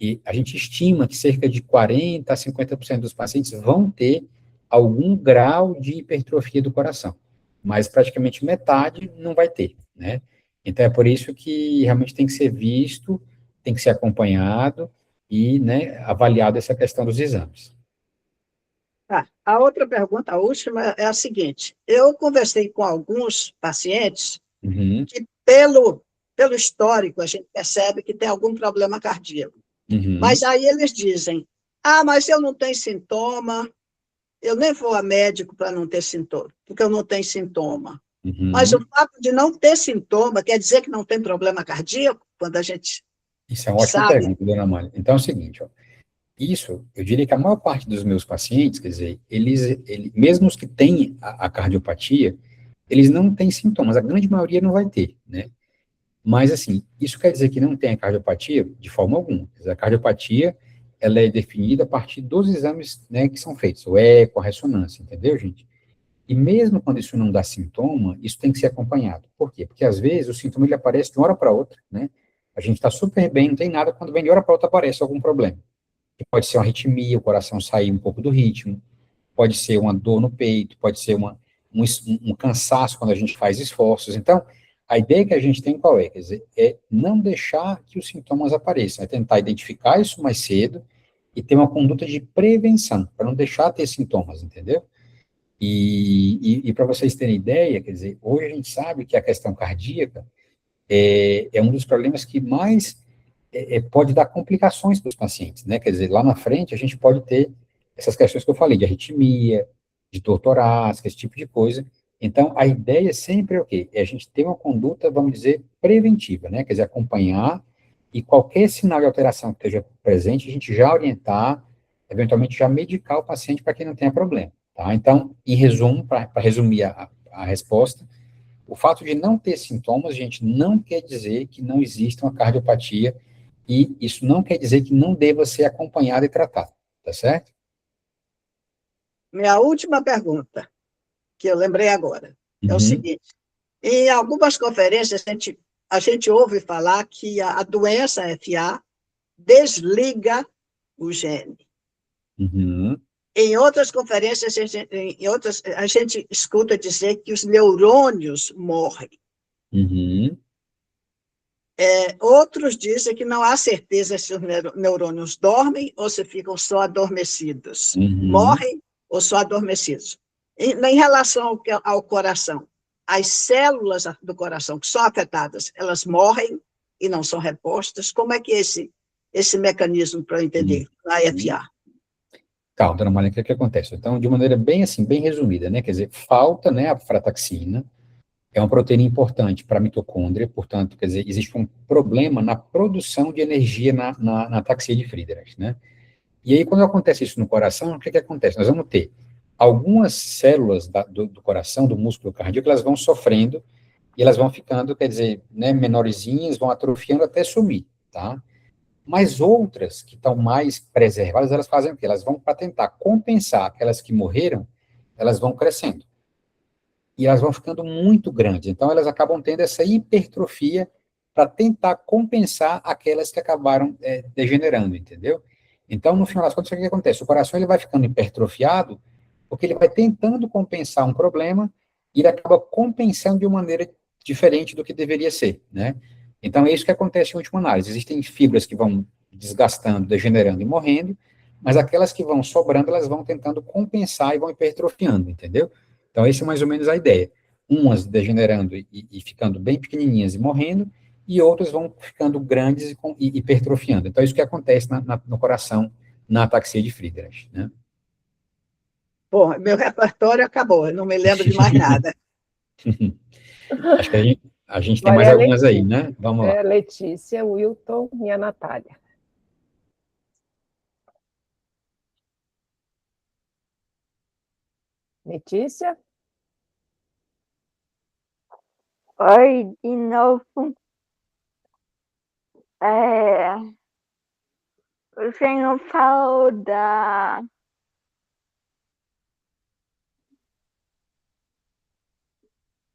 E a gente estima que cerca de 40% a 50% dos pacientes vão ter algum grau de hipertrofia do coração, mas praticamente metade não vai ter, né? Então, é por isso que realmente tem que ser visto, tem que ser acompanhado e, né, avaliado essa questão dos exames. A outra pergunta, a última, é a seguinte. Eu conversei com alguns pacientes que, pelo histórico, a gente percebe que tem algum problema cardíaco. Mas aí eles dizem, mas eu não tenho sintoma, eu nem vou a médico para não ter sintoma, porque eu não tenho sintoma. Mas o fato de não ter sintoma quer dizer que não tem problema cardíaco, quando a gente Isso é uma ótima pergunta, dona Amália. Então é o seguinte, ó, isso, eu diria que a maior parte dos meus pacientes, quer dizer, mesmo os que têm a cardiopatia, eles não têm sintomas, a grande maioria não vai ter, né? Mas, assim, isso quer dizer que não tem a cardiopatia? De forma alguma. A cardiopatia, ela é definida a partir dos exames, né, que são feitos, o eco, a ressonância, entendeu, gente? E mesmo quando isso não dá sintoma, isso tem que ser acompanhado. Por quê? Porque, às vezes, o sintoma ele aparece de uma hora para outra, né? A gente está super bem, não tem nada, quando vem de hora para outra aparece algum problema. Que pode ser uma arritmia, o coração sair um pouco do ritmo, pode ser uma dor no peito, pode ser um cansaço quando a gente faz esforços. Então, a ideia que a gente tem qual é? Quer dizer, é não deixar que os sintomas apareçam, é tentar identificar isso mais cedo e ter uma conduta de prevenção, para não deixar ter sintomas, entendeu? E para vocês terem ideia, quer dizer, hoje a gente sabe que a questão cardíaca é um dos problemas que mais pode dar complicações para os pacientes, né? Quer dizer, lá na frente a gente pode ter essas questões que eu falei, de arritmia, de dor torácica, esse tipo de coisa. Então, a ideia sempre é o quê? É a gente ter uma conduta, vamos dizer, preventiva, né? Quer dizer, acompanhar e qualquer sinal de alteração que esteja presente, a gente já orientar, eventualmente já medicar o paciente para que não tenha problema, tá? Então, em resumo, para resumir a resposta, o fato de não ter sintomas, gente, não quer dizer que não exista uma cardiopatia e isso não quer dizer que não deva ser acompanhado e tratado, tá certo? Minha última pergunta, que eu lembrei agora, é o Uhum, seguinte: em algumas conferências a gente ouve falar que a doença FA desliga o gene. uhum, Em outras conferências, a gente escuta dizer que os neurônios morrem. uhum, Outros dizem que não há certeza se os neurônios dormem ou se ficam só adormecidos. uhum. Morrem ou só adormecidos. Em relação ao coração, as células do coração que são afetadas, elas morrem e não são repostas. Como é que é esse mecanismo para eu entender na FA? Calma, dona Maria, o que acontece? Então, de maneira bem assim, bem resumida, né? Quer dizer, falta, né, a frataxina, é uma proteína importante para a mitocôndria, portanto, quer dizer, existe um problema na produção de energia na ataxia de Friedreich, né? E aí, quando acontece isso no coração, o que acontece? Nós vamos ter algumas células do coração, do músculo cardíaco, elas vão sofrendo e elas vão ficando, quer dizer, né, menorzinhas, vão atrofiando até sumir, tá? Mas outras que estão mais preservadas, elas fazem o quê? Elas vão para tentar compensar aquelas que morreram, elas vão crescendo. E elas vão ficando muito grandes. Então, elas acabam tendo essa hipertrofia para tentar compensar aquelas que acabaram degenerando, entendeu? Então, no final das contas, o que acontece? O coração ele vai ficando hipertrofiado porque ele vai tentando compensar um problema e ele acaba compensando de uma maneira diferente do que deveria ser, né? Então, é isso que acontece em última análise. Existem fibras que vão desgastando, degenerando e morrendo, mas aquelas que vão sobrando, elas vão tentando compensar e vão hipertrofiando, entendeu? Então, essa é mais ou menos a ideia. Umas degenerando e ficando bem pequenininhas e morrendo, e outras vão ficando grandes e hipertrofiando. Então, é isso que acontece no coração, na ataxia de Friedreich, né? Bom, meu repertório acabou, eu não me lembro de mais nada. Acho que a gente tem Agora mais é a algumas aí, Letícia, né? Vamos lá. Letícia, Wilton e a Natália. Letícia? Oi, de novo. É, o senhor falou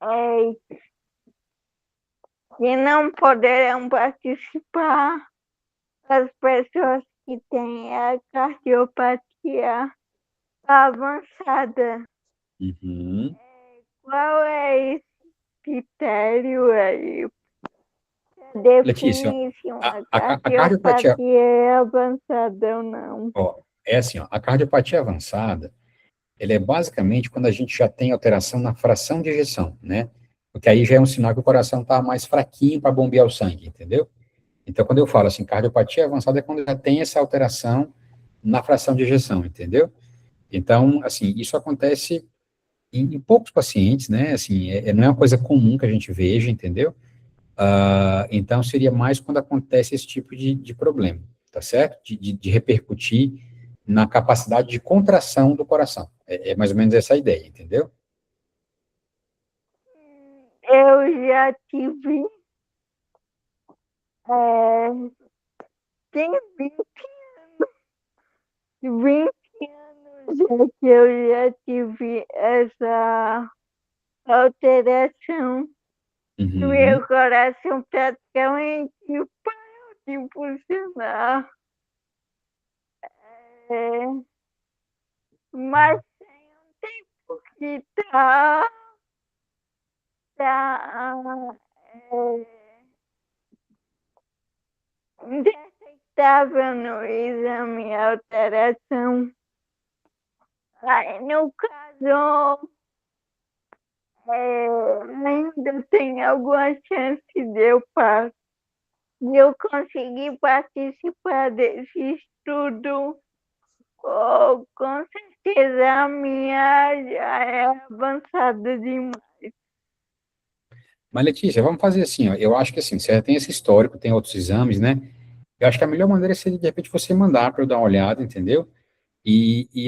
é, que não poderão participar as pessoas que têm a cardiopatia avançada. Uhum. Qual é esse critério aí? Letícia, Definir se a, uma a, a cardiopatia, cardiopatia é avançada ou não. ó, é assim, ó, a cardiopatia avançada, ele é basicamente quando a gente já tem alteração na fração de ejeção, né? Porque aí já é um sinal que o coração está mais fraquinho para bombear o sangue, entendeu? Então, quando eu falo assim, cardiopatia avançada é quando já tem essa alteração na fração de ejeção, entendeu? Então, assim, isso acontece em poucos pacientes, né? Assim, não é uma coisa comum que a gente veja, entendeu? Então, seria mais quando acontece esse tipo de problema, tá certo? De repercutir na capacidade de contração do coração. É mais ou menos essa a ideia, entendeu? Eu já tive, é, tem 20 anos já que eu já tive essa alteração Uhum. Meu coração praticamente parou de funcionar. Mas tem um tempo que tá detectável no exame a alteração. Aí, no caso, ainda tem alguma chance de eu conseguir participar desse estudo. Oh, com certeza a minha já é avançada demais. Mas, Letícia, vamos fazer assim, ó. Eu acho que assim, você já tem esse histórico, tem outros exames, né? Eu acho que a melhor maneira seria, de repente, você mandar para eu dar uma olhada, entendeu?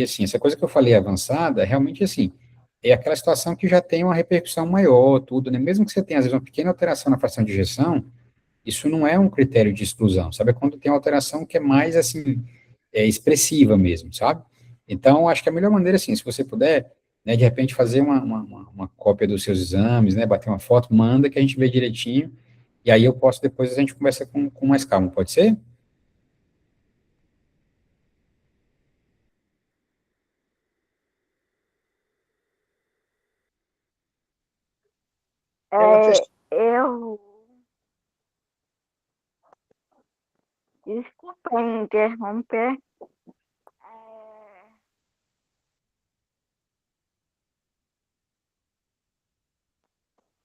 Assim, essa coisa que eu falei avançada, realmente, assim, é aquela situação que já tem uma repercussão maior, tudo, né? Mesmo que você tenha, às vezes, uma pequena alteração na fração de ejeção, isso não é um critério de exclusão, sabe? É quando tem uma alteração que é mais, assim, expressiva mesmo, sabe? Então, acho que a melhor maneira, assim, se você puder, né, de repente fazer uma cópia dos seus exames, né, bater uma foto, manda que a gente vê direitinho, e aí eu posso, depois a gente conversa com mais calma, pode ser? Ela fez. Eu. Desculpa interromper.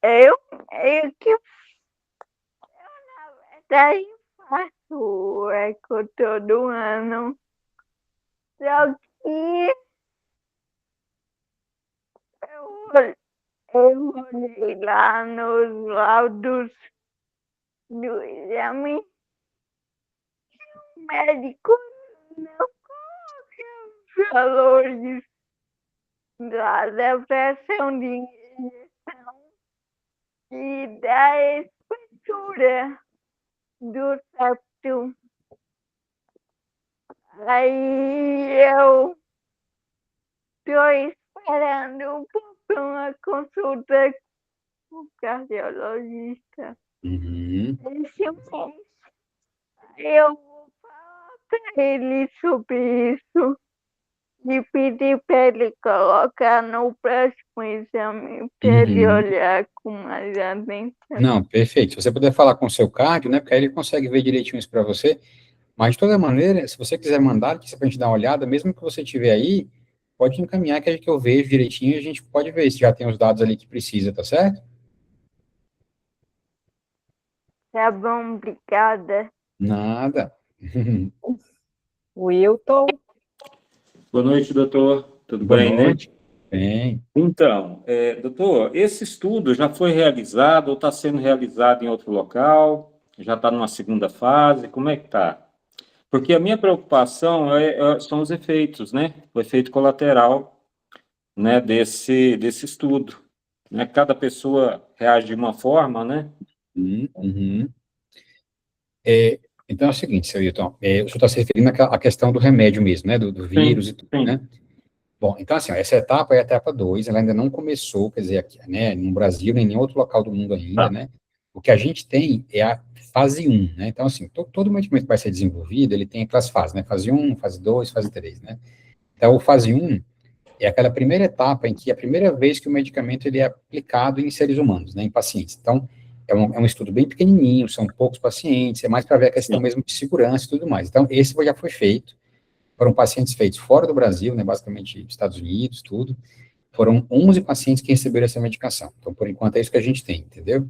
Eu que, na verdade, faço o eco todo ano. Só que eu, eu olhei lá nos laudos do exame, o médico não coloca os valores da depressão de injeção e da espessura do septo. Aí eu estou esperando por uma consulta com o cardiologista. Uhum. Esse mês eu vou falar para ele sobre isso e pedir para ele colocar no próximo exame para ele Uhum. olhar com mais atenção. Não, perfeito. Se você puder falar com o seu cardio, né, porque aí ele consegue ver direitinho isso para você, mas de toda maneira, se você quiser mandar aqui para a gente dar uma olhada, mesmo que você tiver aí, pode encaminhar que eu vejo direitinho e a gente pode ver se já tem os dados ali que precisa, tá certo? Tá bom, obrigada. Nada. Wilton, Boa noite, doutor. Tudo Boa bem, né? noite. Bem. Então, doutor, esse estudo já foi realizado ou está sendo realizado em outro local? Já está numa segunda fase? Como é que está? Porque a minha preocupação são os efeitos, né? O efeito colateral, né, desse estudo. Né? Cada pessoa reage de uma forma, né? Uhum. Então é o seguinte, seu Hilton, o senhor está se referindo à questão do remédio mesmo, né, do Sim, vírus e tudo, sim. né? Bom, então assim, ó, essa etapa é a etapa 2, ela ainda não começou, quer dizer, aqui, né, no Brasil, nem em nenhum outro local do mundo ainda, Tá. né? O que a gente tem é a fase um, né? Então, assim, todo medicamento que vai ser desenvolvido, ele tem aquelas fases, né? Fase um, fase 2, fase 3, né? Então, o fase um é aquela primeira etapa em que é a primeira vez que o medicamento ele é aplicado em seres humanos, né, em pacientes. Então, é um estudo bem pequenininho, são poucos pacientes, é mais para ver a questão Sim. mesmo de segurança e tudo mais. Então, esse já foi feito, foram pacientes feitos fora do Brasil, né, basicamente Estados Unidos, tudo. Foram 11 pacientes que receberam essa medicação. Então, por enquanto, é isso que a gente tem, entendeu?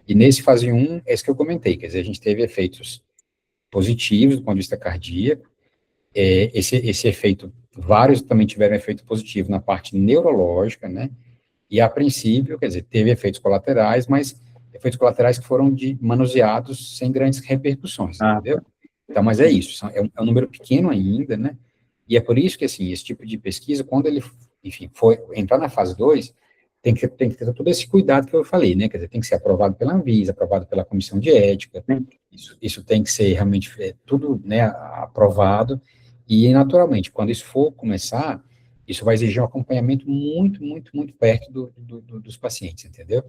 E nesse fase um é isso que eu comentei, quer dizer, a gente teve efeitos positivos do ponto de vista cardíaco, esse efeito, vários também tiveram efeito positivo na parte neurológica, né? E a princípio, quer dizer, teve efeitos colaterais, mas efeitos colaterais que foram manuseados sem grandes repercussões, Ah, entendeu? Então, mas é isso, é um número pequeno ainda, né? E é por isso que, assim, esse tipo de pesquisa, quando ele, enfim, for entrar na fase 2, tem que ter todo esse cuidado que eu falei, né? Quer dizer, tem que ser aprovado pela Anvisa, aprovado pela Comissão de Ética, sim. isso tem que ser realmente tudo, né, aprovado, e, naturalmente, quando isso for começar, isso vai exigir um acompanhamento muito, muito, muito perto dos pacientes, entendeu?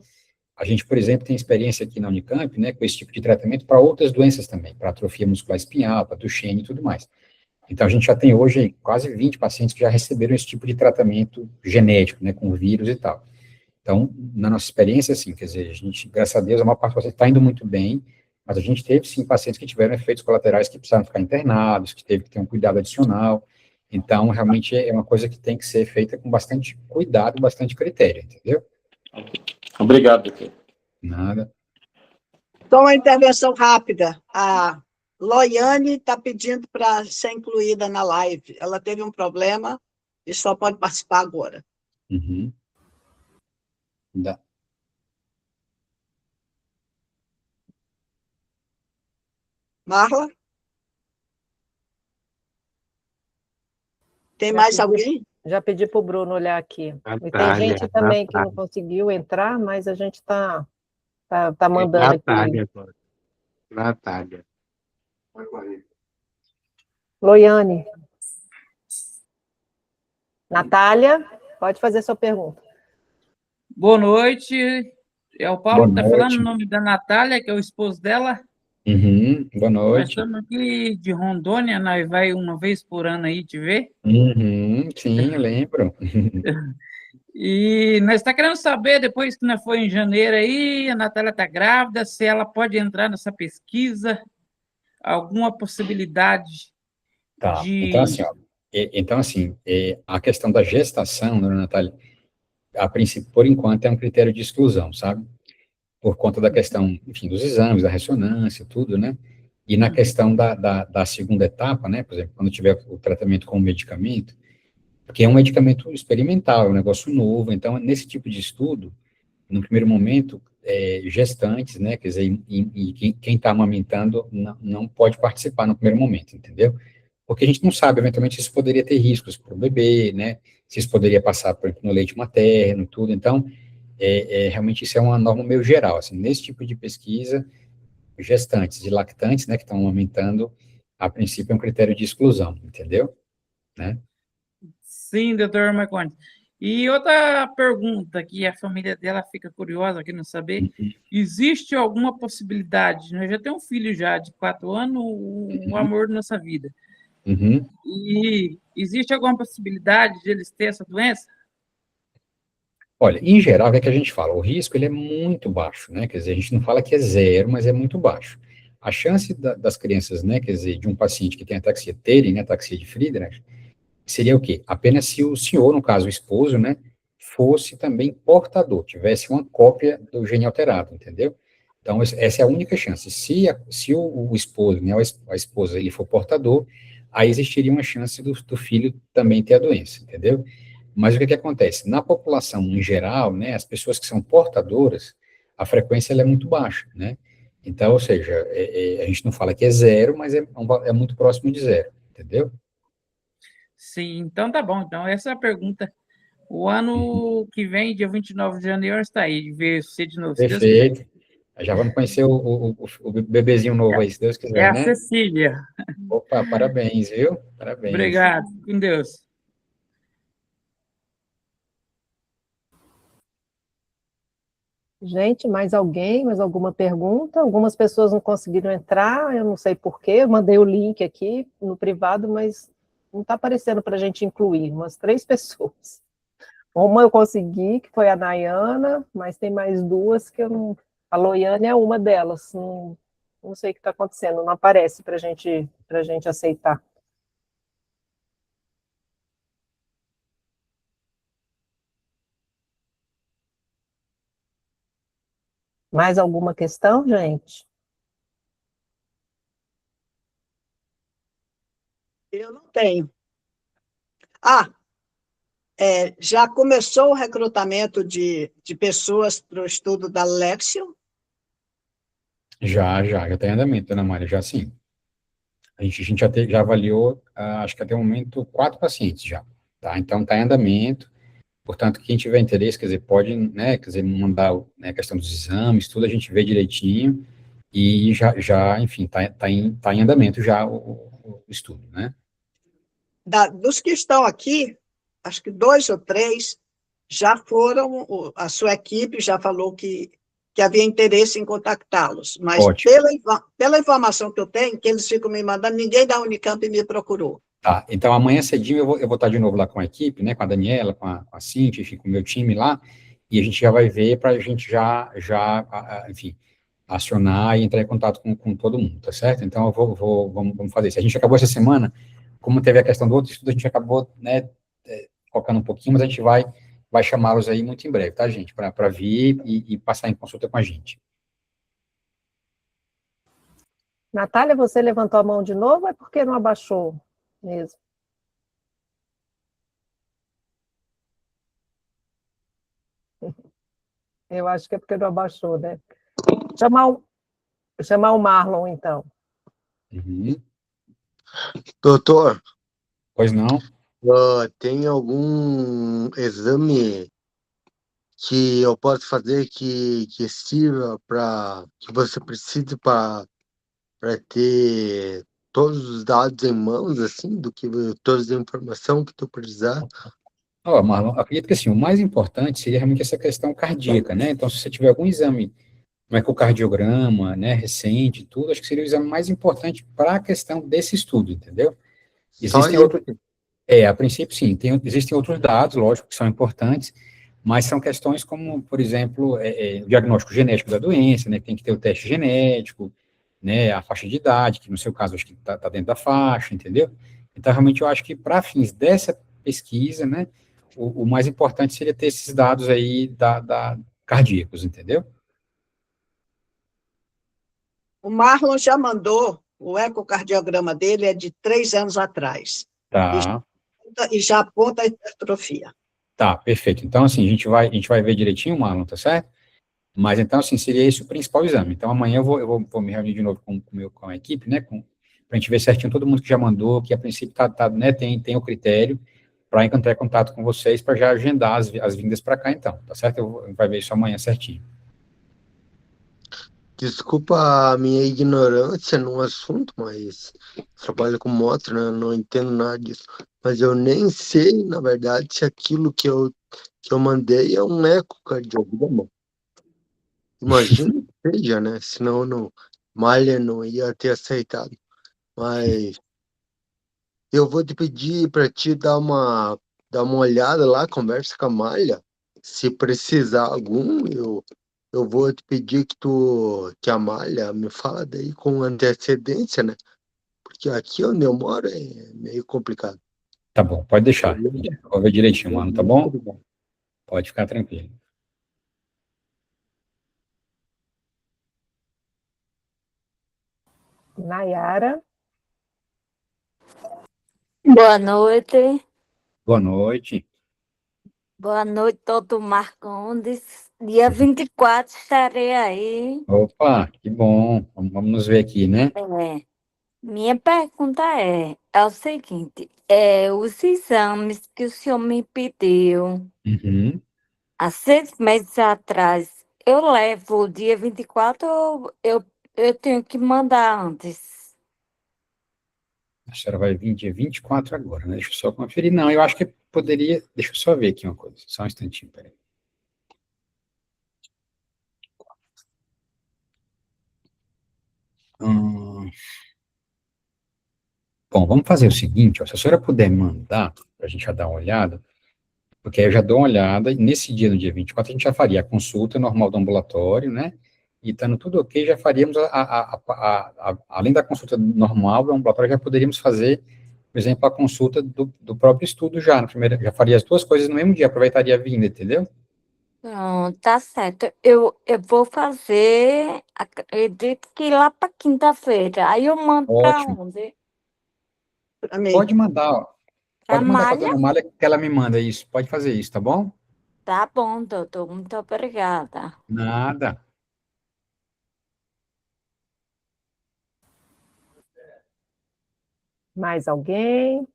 A gente, por exemplo, tem experiência aqui na Unicamp, né, com esse tipo de tratamento para outras doenças também, para atrofia muscular espinhal, para Duchenne e tudo mais. Então, a gente já tem hoje quase 20 pacientes que já receberam esse tipo de tratamento genético, né, com vírus e tal. Então, na nossa experiência, assim, quer dizer, a gente, graças a Deus, a maior parte dos pacientes está indo muito bem, mas a gente teve, sim, pacientes que tiveram efeitos colaterais que precisaram ficar internados, que teve que ter um cuidado adicional. Então, realmente, é uma coisa que tem que ser feita com bastante cuidado, bastante critério, entendeu? Obrigado, doutor. Nada. Então, uma intervenção rápida. A Loiane está pedindo para ser incluída na live. Ela teve um problema e só pode participar agora. Uhum. Dá. Marla? Tem Já mais pedi. alguém? Já pedi para o Bruno olhar aqui. E tem Natália, gente também que não Natália. conseguiu entrar, mas a gente está É mandando aqui. Natália agora. Natália. Loiane. Natália, pode fazer sua pergunta. Boa noite. É o Paulo Boa que está falando, noite. o nome da Natália, que é o esposo dela. Uhum. Boa Nós noite. estamos aqui de Rondônia, nós vai uma vez por ano aí te ver. Uhum. Sim, eu lembro. E nós estamos querendo saber, depois que nós foi em janeiro aí, a Natália está grávida, se ela pode entrar nessa pesquisa, alguma possibilidade Tá. de... Então, assim, ó, a questão da gestação, dona Natália, a princípio, por enquanto, é um critério de exclusão, sabe? Por conta da questão, enfim, dos exames, da ressonância, tudo, né? E na questão da segunda etapa, né? Por exemplo, quando tiver o tratamento com o medicamento, porque é um medicamento experimental, é um negócio novo, então, nesse tipo de estudo, no primeiro momento, gestantes, né? Quer dizer, e quem está amamentando não pode participar no primeiro momento, entendeu? Porque a gente não sabe, eventualmente, se isso poderia ter riscos para o bebê, né? Se isso poderia passar, por exemplo, no leite materno, tudo. Então, realmente isso é uma norma meio geral, assim, nesse tipo de pesquisa, gestantes e lactantes, né, que estão amamentando, a princípio é um critério de exclusão, entendeu? Né? Sim, doutor Marcondes. E outra pergunta que a família dela fica curiosa, querendo saber, existe alguma possibilidade, nós já temos um filho já de 4 anos, o amor da nossa vida, Uhum. e existe alguma possibilidade de eles terem essa doença? Olha, em geral, o que é que a gente fala? O risco, ele é muito baixo, né, quer dizer, a gente não fala que é zero, mas é muito baixo. A chance das crianças, né, quer dizer, de um paciente que tem ataxia terem, né, ataxia de Friedreich, seria o quê? Apenas se o senhor, no caso, o esposo, né, fosse também portador, tivesse uma cópia do gene alterado, entendeu? Então, essa é a única chance. Se o esposo, né, a esposa, ele for portador, aí existiria uma chance do filho também ter a doença, entendeu? Mas o que acontece? Na população em geral, né, as pessoas que são portadoras, a frequência ela é muito baixa, né? Então, ou seja, a gente não fala que é zero, mas é muito próximo de zero, entendeu? Sim, então tá bom. Então, essa é a pergunta. O ano que vem, dia 29 de janeiro, está aí, ver você de novo, se Deus quiser. Perfeito. Já vamos conhecer o bebezinho novo aí, se Deus É quiser, a né? Cecília. Opa, parabéns, viu? Parabéns. Obrigado, com Deus. Gente, mais alguém? Mais alguma pergunta? Algumas pessoas não conseguiram entrar, eu não sei por quê. Eu mandei o link aqui no privado, mas não está aparecendo para a gente incluir. Umas 3 pessoas. Uma eu consegui, que foi a Nayana, mas tem mais 2 que eu não... A Loiane é uma delas. Não sei o que está acontecendo, não aparece para a gente aceitar. Mais alguma questão, gente? Eu não tenho. Já começou o recrutamento de pessoas para o estudo da Lexio? Já tem andamento, dona Maria, já sim. A gente já avaliou, acho que até o momento, 4 pacientes já, tá? Então, está em andamento, portanto, quem tiver interesse, quer dizer, pode, né, quer dizer, mandar, né, a questão dos exames, tudo a gente vê direitinho, e enfim, tá em andamento já o estudo, né? Dos que estão aqui, acho que 2 ou 3 já foram, a sua equipe já falou que que havia interesse em contactá-los, mas Ótimo. pela informação que eu tenho, que eles ficam me mandando, ninguém da Unicamp me procurou. Tá, então amanhã cedinho eu vou estar de novo lá com a equipe, né, com a Daniela, com a Cintia, enfim, com o meu time lá, e a gente já vai ver para a gente enfim, acionar e entrar em contato com todo mundo, tá certo? Então vamos fazer isso. A gente acabou essa semana, como teve a questão do outro estudo, a gente acabou, né, focando um pouquinho, mas a gente vai chamá-los aí muito em breve, tá, gente? Para vir e passar em consulta com a gente. Natália, você levantou a mão de novo, é porque não abaixou mesmo? Eu acho que é porque não abaixou, né? Chamar o Marlon, então. Uhum. Doutor, Pois não? tem algum exame que eu posso fazer que sirva para que você precise para ter todos os dados em mãos, assim, do que todas as informações que tu precisar? Ó, Marlon, acredito que assim, o mais importante seria realmente essa questão cardíaca, né? Então, se você tiver algum exame, um ecocardiograma, né, recente, tudo, acho que seria o exame mais importante para a questão desse estudo, entendeu? Só Existem isso? outros, a princípio, sim, existem outros dados, lógico, que são importantes, mas são questões como, por exemplo, o diagnóstico genético da doença, né, tem que ter o teste genético, né, a faixa de idade, que no seu caso acho que está dentro da faixa, entendeu? Então, realmente, eu acho que para fins dessa pesquisa, né, o mais importante seria ter esses dados aí cardíacos, entendeu? O Marlon já mandou, o ecocardiograma dele é de 3 anos atrás, Tá, e já aponta a hipertrofia. tá, perfeito. Então, assim, a gente vai ver direitinho, Marlon, tá certo? Mas, então, assim, seria esse o principal exame. Então, amanhã eu vou me reunir de novo com a equipe, né, para a gente ver certinho todo mundo que já mandou, que a princípio né, tem o critério, para entrar em contato com vocês, para já agendar as vindas para cá, então, tá certo? Vai ver isso amanhã certinho. Desculpa a minha ignorância no assunto, mas trabalho com moto, né? Não entendo nada disso. Mas eu nem sei, na verdade, se aquilo que eu mandei é um ecocardiograma. Imagino que seja, né? Senão Malha não ia ter aceitado. Mas eu vou te pedir para ti dar uma olhada lá, conversa com a Malha. Se precisar algum, eu vou te pedir que a Malha me fala daí com antecedência, né? Porque aqui onde eu moro é meio complicado. Tá bom, pode deixar. Beleza? Vou ver direitinho, mano, tá bom? Obrigado. Pode ficar tranquilo. Nayara. Boa noite. Boa noite. Boa noite, doutor Marcondes. Dia 24 estarei aí. Opa, que bom. Vamos nos ver aqui, né? Minha pergunta é o seguinte, os exames que o senhor me pediu Uhum. há 6 meses atrás, eu levo dia 24 ou eu tenho que mandar antes? A senhora vai vir dia 24 agora, né? Deixa eu só conferir. Não, eu acho que poderia. Deixa eu só ver aqui uma coisa. Só um instantinho, peraí. Bom, vamos fazer o seguinte, ó, se a senhora puder mandar, para a gente já dar uma olhada, porque aí eu já dou uma olhada, e nesse dia, no dia 24, a gente já faria a consulta normal do ambulatório, né? E estando tudo ok, já faríamos, além da consulta normal do ambulatório, já poderíamos fazer, por exemplo, a consulta do próprio estudo já, na primeira, já faria as duas coisas no mesmo dia, aproveitaria a vinda, entendeu? Não, tá certo. Eu vou fazer, acredito que lá para quinta-feira. Aí eu mando para Ótimo. onde? Para mim. Pode mandar, ó. Para Pode mandar para a Malha? dona Malha que ela me manda isso. Pode fazer isso, tá bom? Tá bom, doutor. Muito obrigada. Nada. Mais alguém?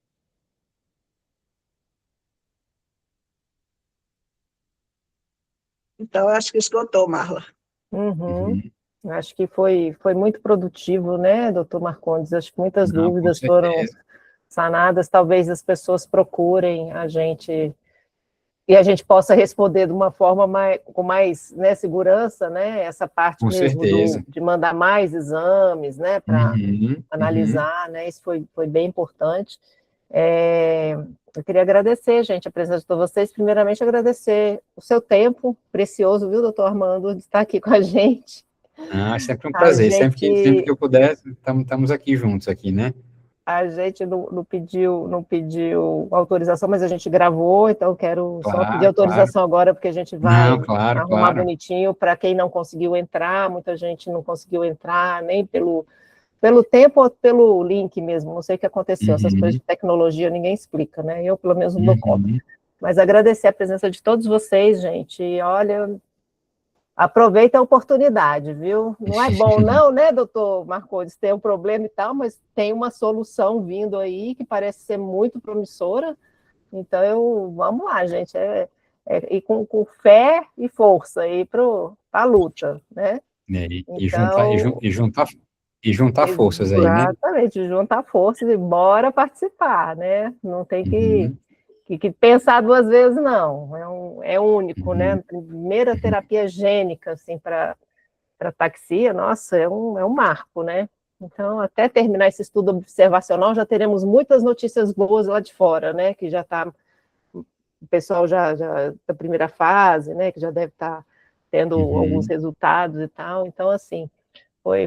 Então, acho que esgotou, Marla. Uhum. Acho que foi muito produtivo, né, doutor Marcondes? Acho que muitas Não, com dúvidas foram certeza. sanadas. Talvez as pessoas procurem a gente e a gente possa responder de uma forma com mais, né, segurança, né, essa parte Com mesmo certeza. de mandar mais exames, né, para analisar, né, isso foi bem importante. Eu queria agradecer, gente, a presença de todos vocês, primeiramente agradecer o seu tempo precioso, viu, doutor Armando, de estar aqui com a gente. É sempre um prazer, sempre que eu puder, estamos aqui juntos, aqui, né? A gente não pediu autorização, mas a gente gravou, então quero só pedir autorização agora, porque a gente vai arrumar bonitinho para quem não conseguiu entrar, muita gente não conseguiu entrar, nem pelo tempo ou pelo link mesmo, não sei o que aconteceu, essas coisas de tecnologia ninguém explica, né? Eu, pelo menos, não dou conta. Mas agradecer a presença de todos vocês, gente, e olha, aproveita a oportunidade, viu? Não é bom não, né, doutor Marcondes, ter um problema e tal, mas tem uma solução vindo aí que parece ser muito promissora, então vamos lá, gente, e com fé e força aí para a luta, né? E juntar forças aí, né? Exatamente, juntar forças e bora participar, né? Não tem que pensar duas vezes, não. É único, né? Primeira terapia gênica, assim, para ataxia, nossa, é um marco, né? Então, até terminar esse estudo observacional, já teremos muitas notícias boas lá de fora, né? Que já está, o pessoal já da primeira fase, né? Que já deve estar tendo alguns resultados e tal. Então, assim,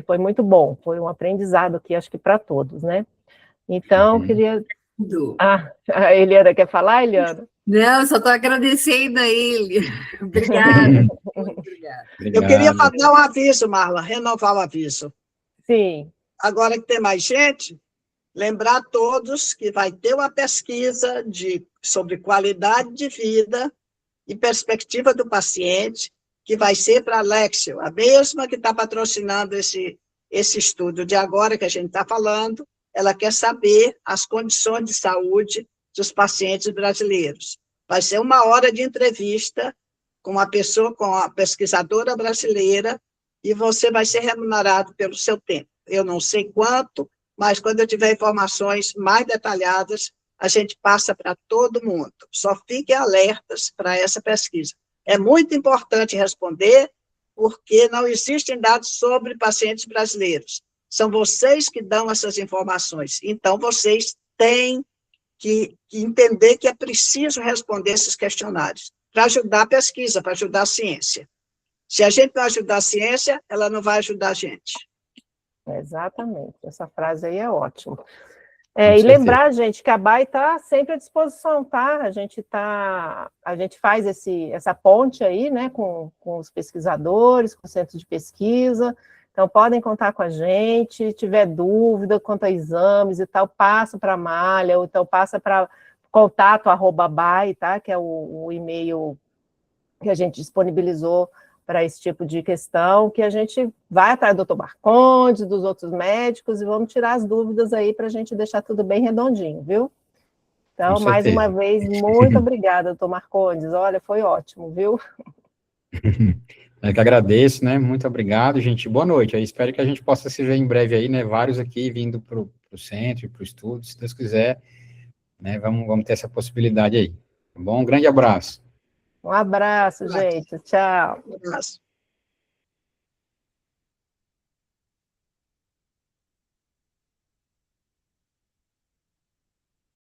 foi muito bom, foi um aprendizado aqui, acho que para todos, né? Então, queria... a Eliana quer falar, Eliana? Não, só estou agradecendo a ele. Obrigada. Muito obrigada. Eu queria dar um aviso, Marla, renovar o aviso. Sim. Agora que tem mais gente, lembrar a todos que vai ter uma pesquisa sobre qualidade de vida e perspectiva do paciente, que vai ser para a Lexio, a mesma que está patrocinando esse estudo de agora que a gente está falando. Ela quer saber as condições de saúde dos pacientes brasileiros. Vai ser 1 hora de entrevista com a pesquisadora brasileira, e você vai ser remunerado pelo seu tempo. Eu não sei quanto, mas quando eu tiver informações mais detalhadas, a gente passa para todo mundo. Só fiquem alertas para essa pesquisa. É muito importante responder, porque não existem dados sobre pacientes brasileiros. São vocês que dão essas informações. Então, vocês têm que entender que é preciso responder esses questionários para ajudar a pesquisa, para ajudar a ciência. Se a gente não ajudar a ciência, ela não vai ajudar a gente. Exatamente, essa frase aí é ótima. E lembrar, gente, que a BAE está sempre à disposição, tá? A gente faz essa ponte aí, né, com os pesquisadores, com o centro de pesquisa, então podem contar com a gente, se tiver dúvida quanto a exames e tal, passa para a Malha, ou então passa para contato@bae, tá? Que é o e-mail que a gente disponibilizou para esse tipo de questão, que a gente vai atrás do Dr. Marcondes, dos outros médicos, e vamos tirar as dúvidas aí para a gente deixar tudo bem redondinho, viu? Então, mais uma vez, muito obrigada, Dr. Marcondes, olha, foi ótimo, viu? Eu que agradeço, né, muito obrigado, gente, boa noite, eu espero que a gente possa se ver em breve aí, né, vários aqui vindo para o centro, para o estudo, se Deus quiser, né, vamos ter essa possibilidade aí, tá bom? Um grande abraço. Um abraço, gente. Tchau. Um abraço.